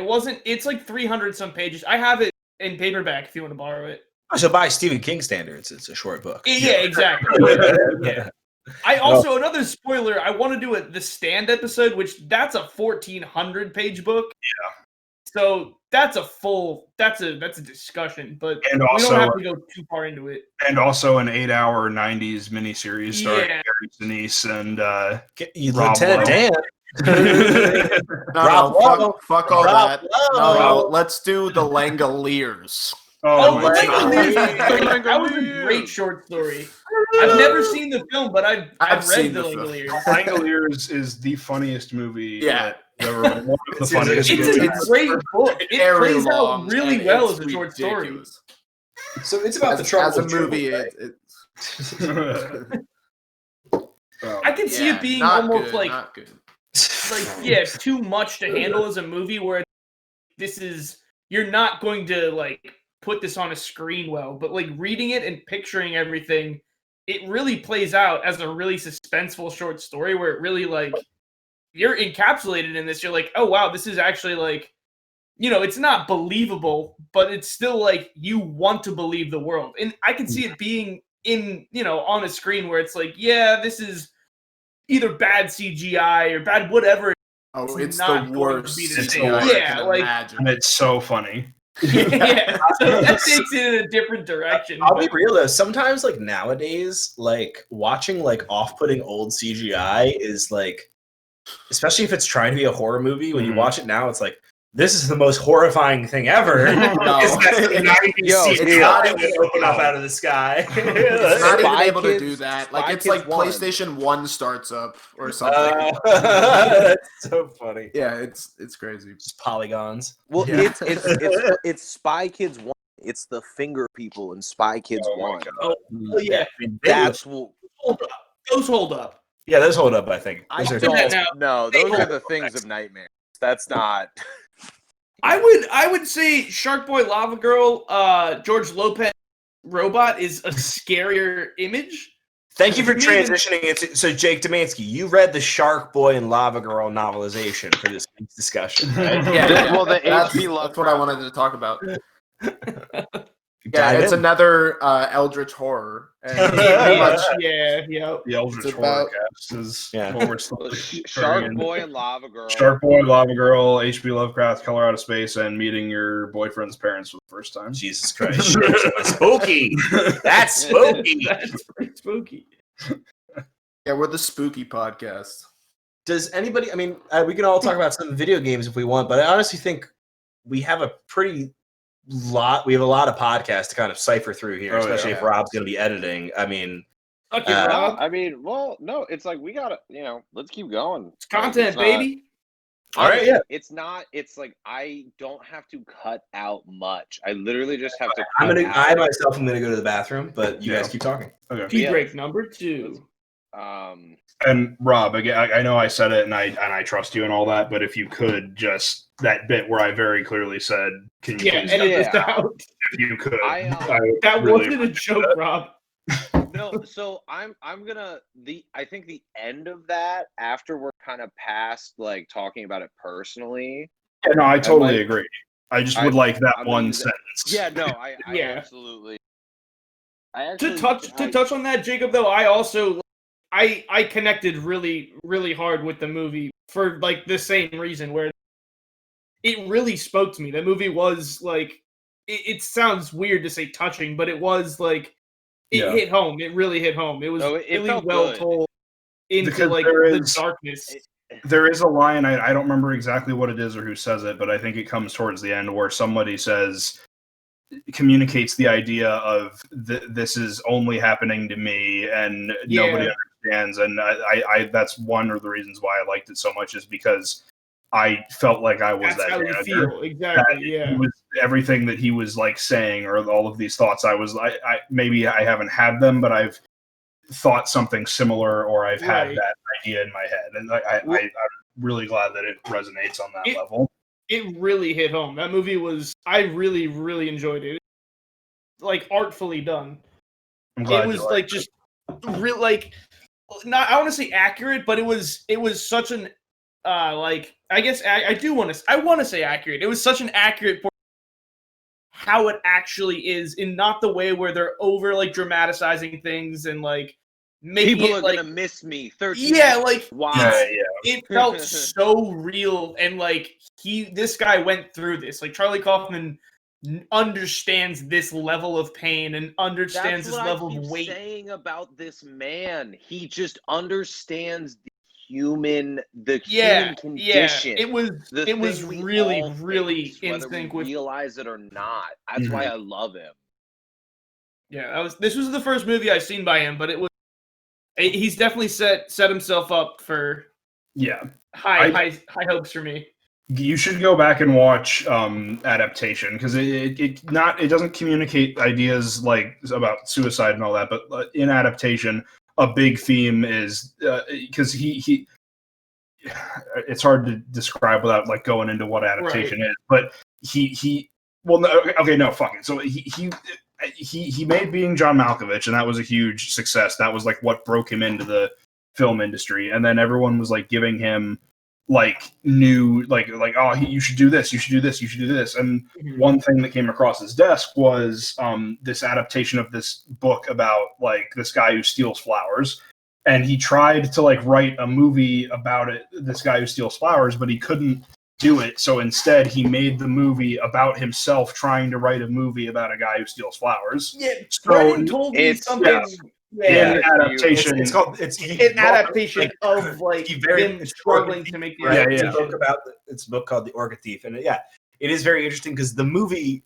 It's like 300 some pages. I have it in paperback if you want to borrow it. So by Stephen King standards, it's a short book. Yeah, exactly. Yeah. I also another spoiler. I want to do the Stand episode, which that's a 1,400-page book. Yeah. So that's a discussion, but And we also, don't have to go too far into it. And also an 8-hour 90s miniseries starring Yeah. Gary Sinise and Lieutenant Lowe. Dan. Fuck all Rob that. Lowe. No, let's do the Langoliers. Oh, my the God. Langoliers! That was a great short story. I've never seen the film, but I've read seen the the film. Langoliers. Langoliers is the funniest movie. Yeah. That ever been. One of the funniest It's movies. a great book. It Very plays long, out really and well it's as a short story. ridiculous. So it's about the trouble As a with movie, Trimble, right? I can see it being not almost good, like not good. too much to handle as a movie where you're not going to like put this on a screen well, but like reading it and picturing everything, it really plays out as a really suspenseful short story where it really like you're encapsulated in this. You're like, oh wow, this is actually like, it's not believable, but it's still like you want to believe the world. And I can see it being in, on a screen where it's like, yeah, this is either bad CGI or bad whatever. Oh, it's not the going to worst. be the It's same. the worst. Yeah, like And it's so funny. yeah, so that takes it in a different direction. I'll be real though. Sometimes, like nowadays, like watching like off-putting old CGI is like, especially if it's trying to be a horror movie. When you watch it now, it's like this is the most horrifying thing ever. No. Is that the 90s Yo, CGI it's not even- that open up out of the sky. It's not even Spy able to Kids- do that. Spy Like it's Kids like 1. PlayStation 1 starts up or something. That's so funny. Yeah, it's crazy. Just polygons. Well, Yeah. it's Spy Kids 1. It's the finger people in Spy Kids Oh my 1. God. Oh yeah, That's what Those hold up. yeah. Those hold up. I think. I Those are don't now. know. Those are the things of nightmares. That's not. I would say Shark Boy Lava Girl, George Lopez robot is a scarier image. Thank you for Me and- transitioning it. So, Jake Demansky, you read the Shark Boy and Lava Girl novelization for this week's discussion, right? Yeah, Well, the that's, H.P. that's what I wanted to talk about. Yeah, Dive it's in. another Eldritch horror. And pretty much, Yeah. The Eldritch It's Horror about- Cast is Yeah. what we're still Shark Boy and Lava Girl. Shark Boy, Lava Girl, H.P. Lovecraft, Color Out of Space, and meeting your boyfriend's parents for the first time. Jesus Christ. Spooky. That's spooky. That's pretty spooky. yeah, we're the spooky podcast. Does anybody, I mean, we can all talk about some video games if we want, but I honestly think we have a lot of podcasts to kind of cipher through here, Oh, especially yeah. if Rob's going to be editing. I mean, Okay, Uh, Rob. I mean, well, no, it's like we gotta, let's keep going. It's content, It's not- baby. all right, yeah. It's not. It's like I don't have to cut out much. I literally just have to. I cut out, myself am going to go to the bathroom, but you Yeah. guys keep talking. Okay. Pee Yeah. break number 2. And Rob, again, I know I said it, and I trust you and all that, but if you could just that bit where I very clearly said, "Can you Yeah, please?" edit this Yeah. out. If you could, I, That really wasn't a joke, Rob. No, so I'm gonna I think the end of that after we're kind of past like talking about it personally. Yeah, no, I totally like- agree. I just would like that I'm gonna one use it- sentence. Yeah, no, I Yeah. absolutely. To touch on that, Jacob, though, I also I connected really, really hard with the movie for like the same reason where it really spoke to me. The movie was like it sounds weird to say touching, but it was like it Yeah. hit home. It really hit home. It was Oh, it really felt well good. told into Because like there the is- darkness. There is a line, I don't remember exactly what it is or who says it, but I think it comes towards the end where somebody communicates the idea of this is only happening to me and nobody understands. And I that's one of the reasons why I liked it so much is because I felt like I was That's that how you janitor. feel. Exactly. Yeah. It was everything that he was like saying, or all of these thoughts. I maybe I haven't had them, but I've thought something similar, or I've had Right. that idea in my head, and I'm really glad that it resonates on that It- level. It really hit home. That movie was I really, really enjoyed it. Like artfully done. I'm glad It was you like liked just real like not I want to say accurate, but it was such an like I guess I want to say accurate. It was such an accurate for how it actually is, in not the way where they're over like dramatizing things and like making People it are like gonna miss me. 13. yeah, like Wow. it felt so real, and like this guy went through this. Like Charlie Kaufman understands this level of pain and understands That's this what level I keep of weight. saying about this man. He just understands the human condition. It was The it was thing we really all really face, in whether we sync with. realize it or not. That's why I love him. Yeah, this was the first movie I've seen by him, but he's definitely set himself up for high hopes for me. You should go back and watch Adaptation, because it doesn't communicate ideas like about suicide and all that, but in Adaptation, a big theme is because he it's hard to describe without like going into what adaptation is, but fuck it. So he made Being John Malkovich, and that was a huge success. That was like what broke him into the film industry, and then everyone was like giving him like new you should do this, you should do this, you should do this. And one thing that came across his desk was this adaptation of this book about like this guy who steals flowers, and he tried to like write a movie about this guy who steals flowers, but he couldn't do it. So instead he made the movie about himself trying to write a movie about a guy who steals flowers. Yeah, Brennan told me something. Yeah, adaptation. It's an adaptation of like him struggling to make the adaptation. It's a book called The Orchid Thief, and it is very interesting because the movie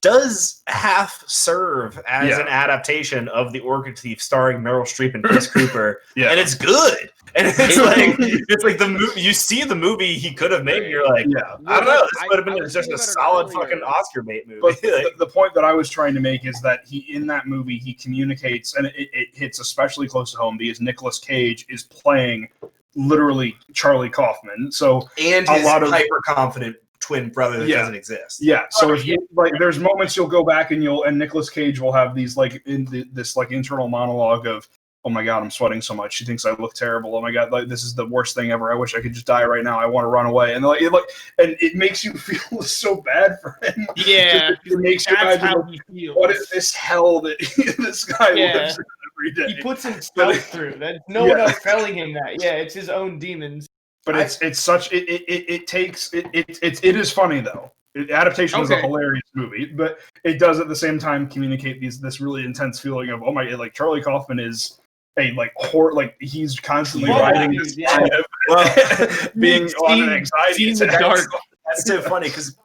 does half serve as an adaptation of The Orchid Thief, starring Meryl Streep and Chris Cooper, and it's good. And it's like the movie. You see the movie he could have made, and you're like, I don't know, this would have been just a solid fucking Oscar bait movie. But the point that I was trying to make is that in that movie he communicates, and it hits especially close to home because Nicolas Cage is playing literally Charlie Kaufman. So and his hyper confident twin brother that doesn't exist. Yeah. So if you like, there's moments you'll go back and Nicolas Cage will have these like this like internal monologue of, oh my God, I'm sweating so much. She thinks I look terrible. Oh my God, like this is the worst thing ever. I wish I could just die right now. I want to run away. And and it makes you feel so bad for him. Yeah, it makes you imagine how he feels. What is this hell that this guy lives in every day? He puts himself through that. No one else telling him that. Yeah, it's his own demons. But it is funny though. Adaptation is a hilarious movie, but it does at the same time communicate this really intense feeling of, oh my, like Charlie Kaufman is a like horror, like he's constantly riding this kind of being on an anxiety in the dark. That's so funny because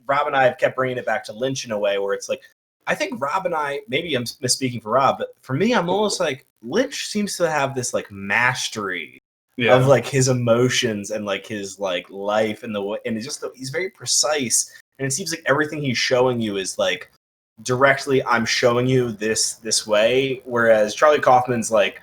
Rob and I have kept bringing it back to Lynch in a way where it's like, I think Rob and I, maybe I'm misspeaking for Rob, but for me, I'm almost like Lynch seems to have this like mastery of like his emotions and like his like life and he's very precise, and it seems like everything he's showing you is like directly, I'm showing you this way, whereas Charlie Kaufman's like,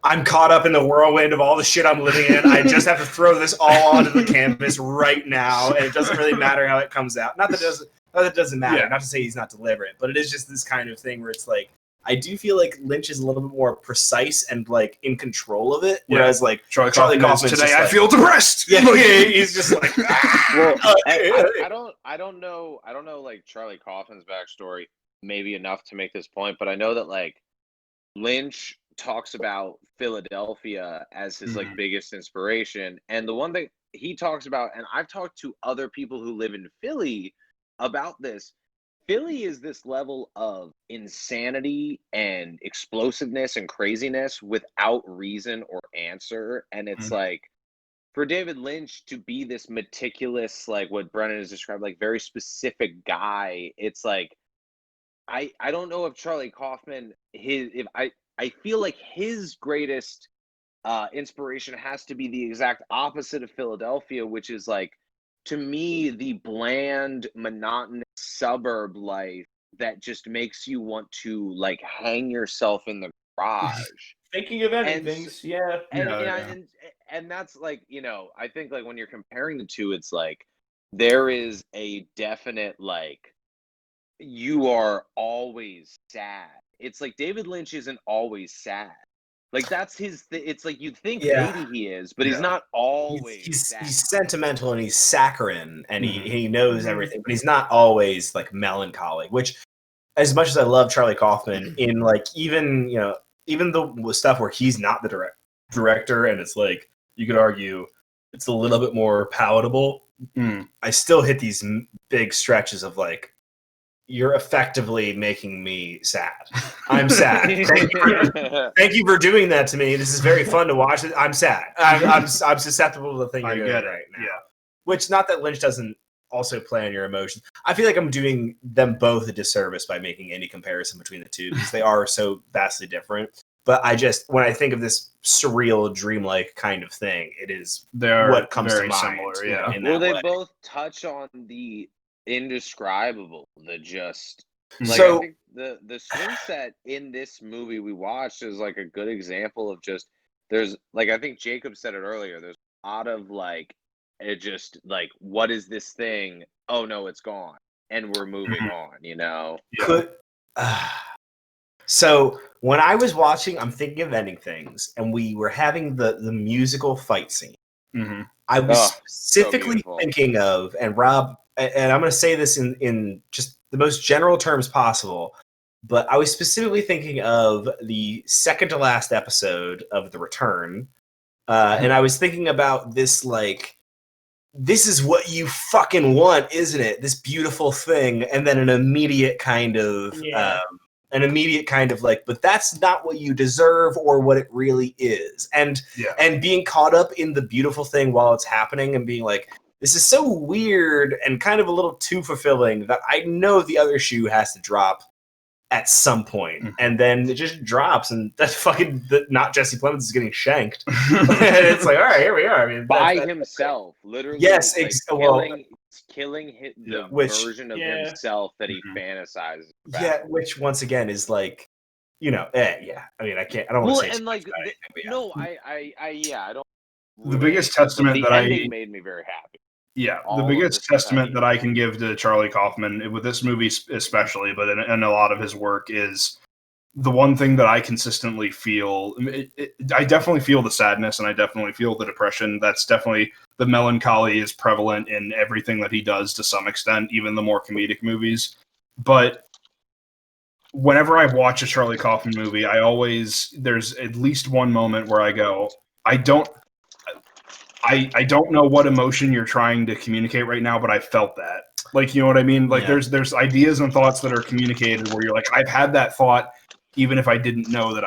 I'm caught up in the whirlwind of all the shit I'm living in. I just have to throw this all onto the canvas right now, and it doesn't really matter how it comes out. Not that it doesn't matter. Not to say he's not deliberate, but it is just this kind of thing where it's like, I do feel like Lynch is a little bit more precise and like in control of it, whereas like Charlie Kaufman's today I like, feel depressed. Yeah, he's just like. Well, I don't know like Charlie Kaufman's backstory maybe enough to make this point, but I know that like Lynch talks about Philadelphia as his like biggest inspiration, and the one thing he talks about, and I've talked to other people who live in Philly about this. Philly is this level of insanity and explosiveness and craziness without reason or answer. And it's like, for David Lynch to be this meticulous, like what Brennan has described, like very specific guy, it's like, I don't know if Charlie Kaufman, I feel like his greatest inspiration has to be the exact opposite of Philadelphia, which is like, to me, the bland, monotonous suburb life that just makes you want to like hang yourself in the garage. Thinking of anything, and that's like, I think like when you're comparing the two, it's like there is a definite like, you are always sad. It's like David Lynch isn't always sad. Like that's his. It's like you'd think maybe he is, but he's not always. He's sentimental and he's saccharine and he knows everything, but he's not always like melancholy. Which, as much as I love Charlie Kaufman, in like even even the stuff where he's not the director, and it's like you could argue it's a little bit more palatable. I still hit these big stretches of like, you're effectively making me sad. I'm sad. Thank you for doing that to me. This is very fun to watch. I'm sad. I'm susceptible to the thing you're doing right now. Yeah. Which, not that Lynch doesn't also play on your emotions. I feel like I'm doing them both a disservice by making any comparison between the two because they are so vastly different. But when I think of this surreal, dreamlike kind of thing, it is what comes to mind. Similar, yeah. Well, they both touch on the indescribable, I think the swing set in this movie we watched is like a good example of just there's like I think Jacob said it earlier, there's a lot of like it just like what is this thing? Oh no, it's gone. And we're moving on, you know? So when I was watching, I'm thinking of ending things, and we were having the musical fight scene. I was specifically thinking of, and Rob, and I'm going to say this in just the most general terms possible, but I was specifically thinking of the second to last episode of The Return, and I was thinking about this, like, this is what you fucking want, isn't it? This beautiful thing, and then an immediate kind of like, but that's not what you deserve or what it really is. And being caught up in the beautiful thing while it's happening and being like, this is so weird and kind of a little too fulfilling that I know the other shoe has to drop at some point. And then it just drops, and that's fucking not Jesse Plemons is getting shanked. And it's like, all right, here we are. I mean, by himself, literally. Yes, killing the version of himself that he fantasizes about. Yeah, which once again is like, you know, I mean, I don't want to say and like, I don't. The biggest testament that made me very happy. Yeah, the biggest testament that I can give to Charlie Kaufman with this movie especially, but in a lot of his work, is the one thing that I consistently feel. I definitely feel the sadness, and I definitely feel the depression. That's definitely, the melancholy is prevalent in everything that he does to some extent, even the more comedic movies. But whenever I watch a Charlie Kaufman movie, there's at least one moment where I go, I don't know what emotion you're trying to communicate right now, but I felt that. Like, you know what I mean? Like, there's ideas and thoughts that are communicated where you're like, I've had that thought, even if I didn't know that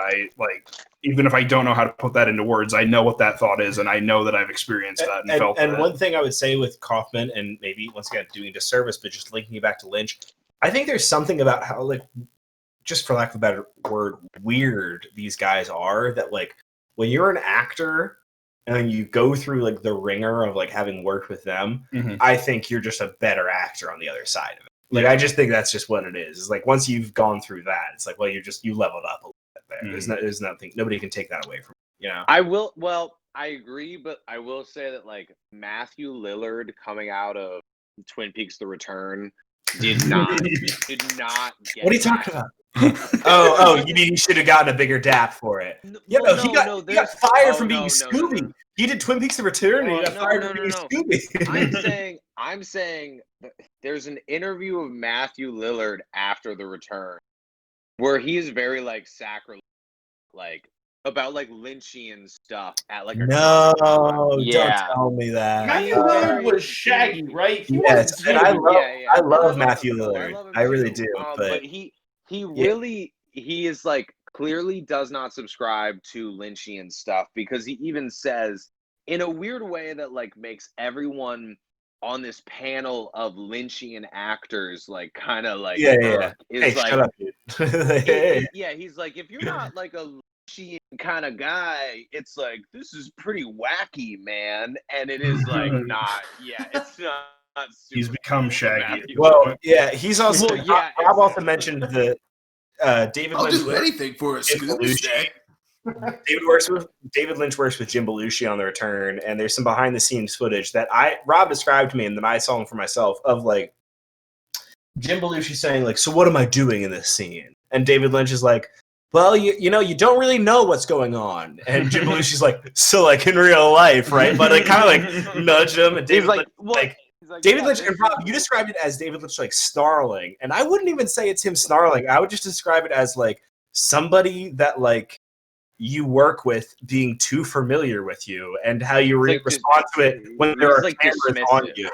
even if I don't know how to put that into words, I know what that thought is, and I know that I've experienced that and felt that. And one thing I would say with Kaufman, and maybe, once again, doing a disservice, but just linking it back to Lynch, I think there's something about how, like, just for lack of a better word, weird these guys are, that, like, when you're an actor and then you go through like the ringer of like having worked with them, I think you're just a better actor on the other side of it. Like, I just think that's just what it is. It's like, once you've gone through that, it's like, well, you leveled up a little bit there. There's nothing, nobody can take that away from you, you know? I agree, but I will say that like Matthew Lillard coming out of Twin Peaks: The Return did not get What are you talking about? You mean he should have gotten a bigger dap for it? He got fired from being Scooby. No. He did Twin Peaks: The Return, and he got fired from being Scooby. I'm saying there's an interview of Matthew Lillard after The Return where he's very like sacrilegious, like about like Lynchian stuff at like a don't tell me that. Matthew Lillard was Shaggy, right? Yes, and I love Matthew Lillard. I really do, but he is like clearly does not subscribe to Lynchian stuff, because he even says in a weird way that like makes everyone on this panel of Lynchian actors like kind of like is like, shut up, dude. He's like, if you're not like a Lynchian kind of guy, it's like, this is pretty wacky, man. And it is like it's not he's become Shaggy. Well, he's also Rob also mentioned the David Lynch. I'll do anything for a Jim Belushi. David Lynch works with Jim Belushi on The Return, and there's some behind the scenes footage that Rob described to me, and then I saw him for myself, of like Jim Belushi saying like, so what am I doing in this scene? And David Lynch is like, well, you know, you don't really know what's going on. And Jim Belushi's like, so like in real life, right? But like kind of like nudge him, and David David Lynch, and Rob, you described it as David Lynch like snarling, and I wouldn't even say it's him snarling. I would just describe it as like somebody that like you work with being too familiar with you and how you respond to it when there are cameras on you.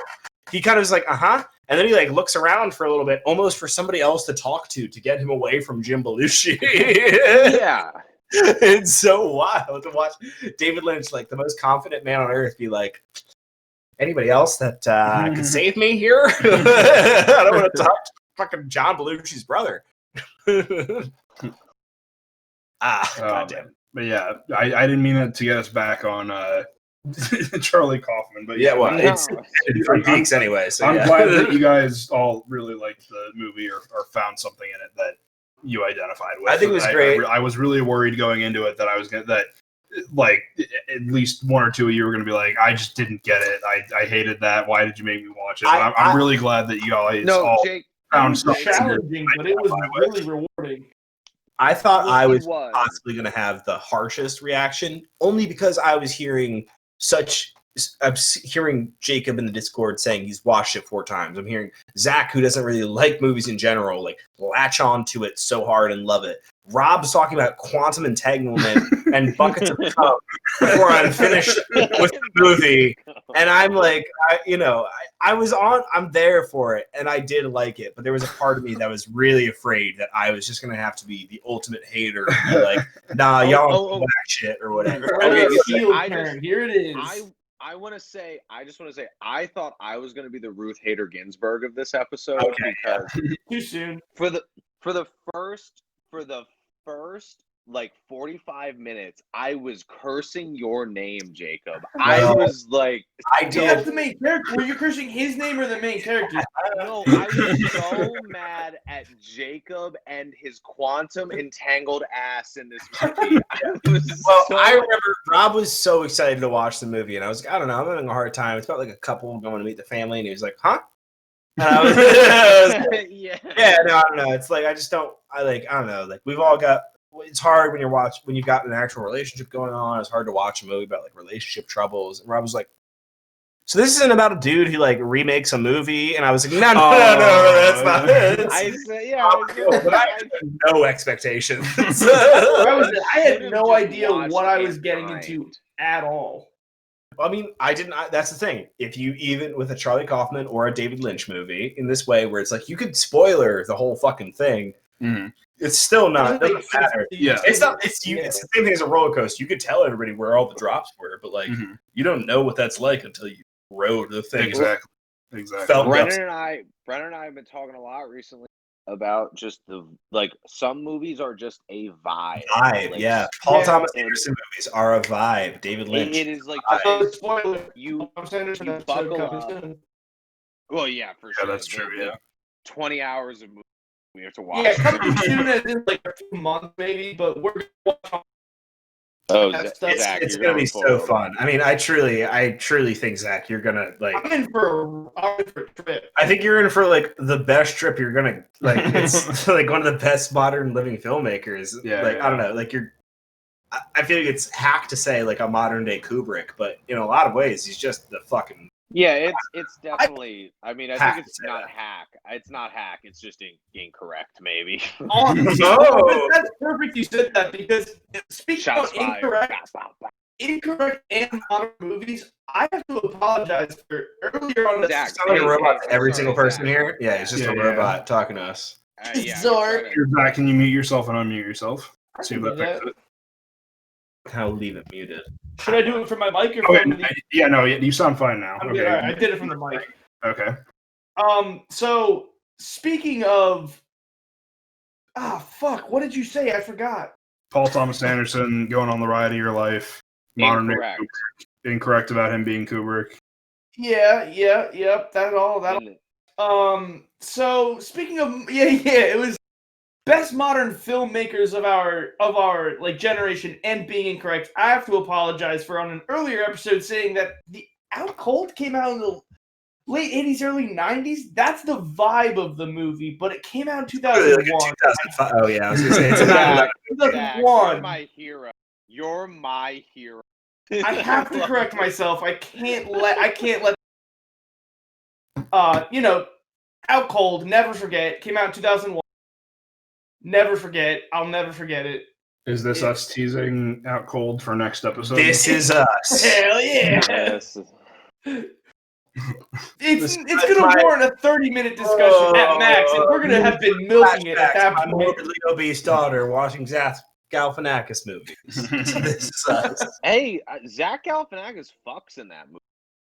He kind of is like, and then he like looks around for a little bit, almost for somebody else to talk to get him away from Jim Belushi. Yeah. It's so wild to watch David Lynch, like the most confident man on earth, be like, anybody else that can save me here? I don't want to talk to fucking John Belushi's brother. Goddamn. But yeah, I didn't mean it to get us back on Charlie Kaufman, but it's for geeks anyway. So I'm glad that you guys all really liked the movie or found something in it that you identified with. I think it was great. I was really worried going into it that I was gonna like at least one or two of you were gonna be like, I just didn't get it. I hated that. Why did you make me watch it? But I'm really glad that you guys all found something challenging, but it was really rewarding. I thought I was possibly going to have the harshest reaction, only because I was hearing I'm hearing Jacob in the Discord saying he's watched it 4 times. I'm hearing Zach, who doesn't really like movies in general, like latch on to it so hard and love it. Rob's talking about quantum entanglement and buckets of cum before I'm finished with the movie. And I'm like, I'm there for it, and I did like it. But there was a part of me that was really afraid that I was just going to have to be the ultimate hater and be like, nah, y'all don't that shit or whatever. Here it is. I just want to say, I thought I was going to be the Ruth Hader Ginsburg of this episode because too soon for the first like 45 minutes, I was cursing your name, Jacob. I was like, I did. That's the main character. Were you cursing his name or the main character? No, I was so mad at Jacob and his quantum entangled ass in this movie. I remember Rob was so excited to watch the movie, and I was like, I don't know, I'm having a hard time. It's about like a couple going to meet the family, and he was like, huh? And I was, I don't know. It's like I don't know. Like we've all got. It's hard when you've got an actual relationship going on. It's hard to watch a movie about like relationship troubles. And Rob was like, "So this isn't about a dude who like remakes a movie." And I was like, "No, that's not it." I said, but I had no expectations. I had no idea what I was getting into at all. I mean, I didn't. That's the thing. If you even with a Charlie Kaufman or a David Lynch movie in this way, where it's like you could spoiler the whole fucking thing, it's still not. It doesn't matter. Yeah, it's not. It's the same thing as a roller coaster. You could tell everybody where all the drops were, but like you don't know what that's like until you rode the thing. Exactly. Brennan and I have been talking a lot recently about just some movies are just a vibe. Paul Thomas Anderson movies are a vibe. David Lynch. It is like you buckle up. Well, yeah, for sure. Yeah, that's true. Yeah, 20 hours of movie we have to watch. Yeah, coming soon as in like a few months maybe, but we're gonna watch. It's gonna be so fun. I mean, I truly think, Zach, you're gonna like. I'm in for a trip. I think you're in for like the best trip you're gonna like. It's like one of the best modern living filmmakers. Yeah, I don't know, like you're. I feel like it's hack to say like a modern day Kubrick, but in a lot of ways, he's just the fucking. Yeah, it's definitely. I mean, I think it's not hack. It's not hack. It's just incorrect, maybe. That's perfect. You said that because speaking of incorrect and modern movies, I have to apologize for earlier on. Zach, a robot to every single person here. Yeah, it's just a robot talking to us. Zork. You're back. Can you mute yourself and unmute yourself? See if that fixes it. I'll leave it muted. Should I do it from my mic or from the... Yeah, no, you sound fine now. Okay. Right. I did it from the mic. Okay. So speaking of what did you say? I forgot. Paul Thomas Anderson going on the ride of your life. Modern incorrect about him being Kubrick. Yep. That all. So speaking of it was best modern filmmakers of our like generation and being incorrect. I have to apologize for on an earlier episode saying that the Out Cold came out in the late 80s, early 90s. That's the vibe of the movie, but it came out in 2001. 2005. Oh yeah, I was gonna say it's 2001. You're my hero. You're my hero. I have to correct myself. I can't let Out Cold, never forget, came out in 2001. Never forget. I'll never forget it. Is this us teasing Out Cold for next episode? This is us. Hell yeah! Yes. It's going to warrant a 30-minute discussion at max, and we're going to have been milking it at that My point. morbidly obese daughter watching Zach Galifianakis movies. This is us. Hey, Zach Galifianakis fucks in that movie.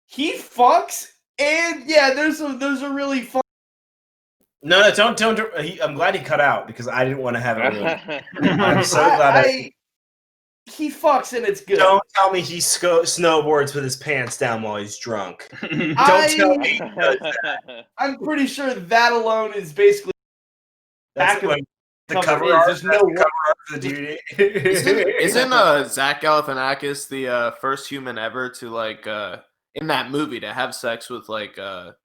He fucks, and yeah, there's a really fun. No, don't. I'm glad he cut out because I didn't want to have it. I'm so glad. He fucks and it's good. Don't tell me he snowboards with his pants down while he's drunk. Don't tell me he does that. I'm pretty sure that alone is basically That's back like the cover cover is. art. There's That's no the cover art for the DVD. Isn't Zach Galifianakis the first human ever to like in that movie to have sex with like a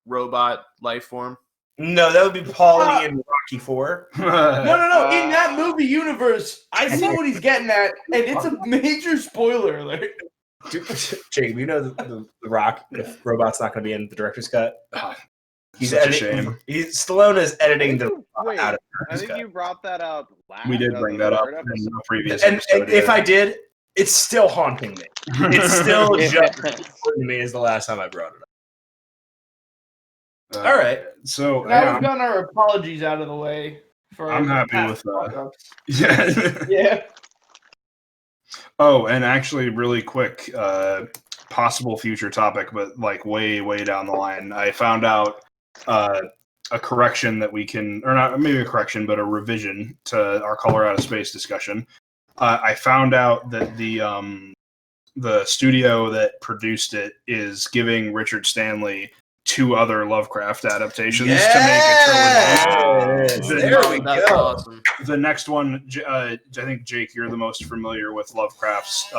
robot life form? No, that would be Paulie in Rocky 4. No. In that movie universe, I see what he's getting at, and it's a major spoiler alert. Jacob, you know the Rock, if Robot's not going to be in the director's cut? He's Such a editing. shame. Stallone is editing the Wait, out of I director's think cut. you brought that up last. We did bring that up in the previous And episode. if I did, it's still haunting me. It's still just as important to me as the last time I brought it up. All right. So Now we've gotten our apologies out of the way. For I'm happy past with fuck-ups. yeah. Yeah. Oh, and actually, really quick, possible future topic, but like way down the line, I found out a correction that we can, or not maybe a correction, but a revision to our Colorado Space discussion. I found out that the studio that produced it is giving Richard Stanley 2 other Lovecraft adaptations to make a trilogy. There we That's go. awesome. The next one, I think, Jake, you're the most familiar with Lovecraft's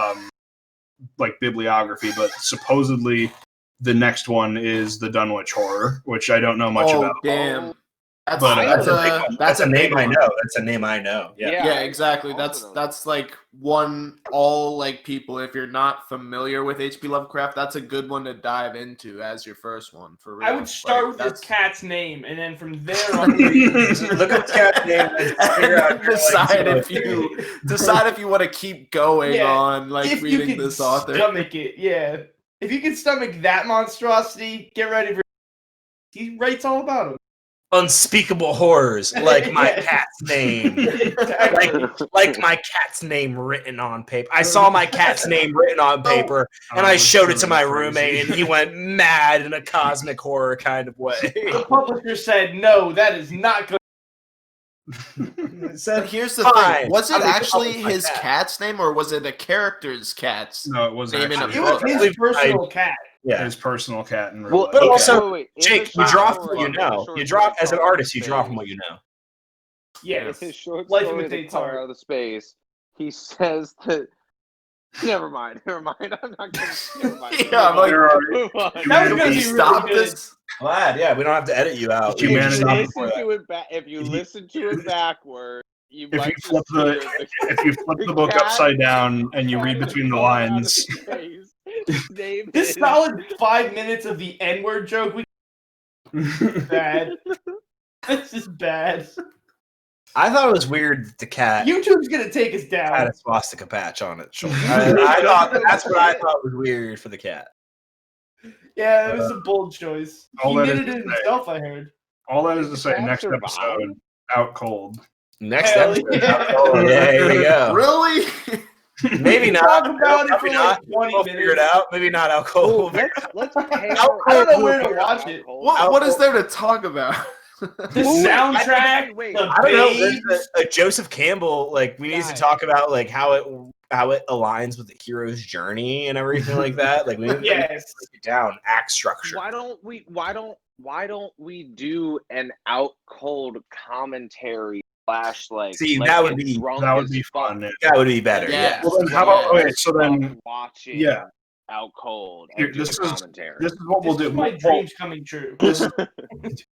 like bibliography, but supposedly the next one is the Dunwich Horror, which I don't know much about. Damn. That's, But, That's a name I big know. one. That's a name I know. Yeah. Yeah, exactly. That's like one all like people. If you're not familiar with H.P. Lovecraft, that's a good one to dive into as your first one. For real, I would start Like, with his cat's name, and then from there on, Look up the cat's name and figure out your, decide if you want to keep going Yeah, on like if you reading can this author. stomach it, yeah. If you can stomach that monstrosity, get ready for. He writes all about him. unspeakable horrors, like my Yeah. cat's name. Exactly. Like my cat's name written on paper. I saw my cat's name written on paper, and I showed it to my roommate, and he went mad in a cosmic horror kind of way. The publisher said, "No, that is not good." But here's the Fine. thing: was it I'm gonna actually publish my his cat. cat's name, or was it a character's cat's? No, it wasn't Name in a actually It was book. his personal cat. Yeah. his personal cat in real Well, life. But okay, also, wait, is Jake, it you short draw from story what you or know. short You draw story as an Colorado artist. You draw from Space? what you know. Yes. It's his short Life story, The imitates Color art. Out of Space. He says that. Never mind. I'm not gonna. Never mind. Yeah, I'm like, Move on. That was Can gonna we be stop really good. this? Glad, yeah, we don't have to edit you out. If you If manage you to- listen to it if you listen to it backward, you If might you just flip hear if you flip the book cat- upside down and you cat read in between the Color Out of lines, Space. His name This is- solid 5 minutes of the N-word joke. Bad. This is bad. I thought it was weird that the cat YouTube's gonna take us had down. a swastika patch on its shoulder. I thought that's what I thought was weird for the cat. Yeah, it was a bold choice. all He that did is it to say- himself, I heard. all that is to say, Cat next survived? episode, Out Cold. Next Hell episode. yeah. Oh, yeah, here we go. Really? Maybe not. Talk about it Maybe for not. like 20 We'll minutes. figure it out. Maybe not alcohol. Oh, let's pay I don't know where to watch it. What is there to talk about? The soundtrack, wait, the I don't know. babes. There's a Joseph Campbell. Like we need to talk about like how it aligns with the hero's journey and everything like that. Like we need to Yes. break it down, act structure. Why don't we do an Out Cold commentary / like See, let's that would get be- drunk That would as be fuck fun. That would be better. Yeah. Yeah. Well, then how about okay? So then, fuck watching yeah. Out Cold Here, and do this the is- commentary. this is what we'll This do. is my We'll- dreams coming true. This,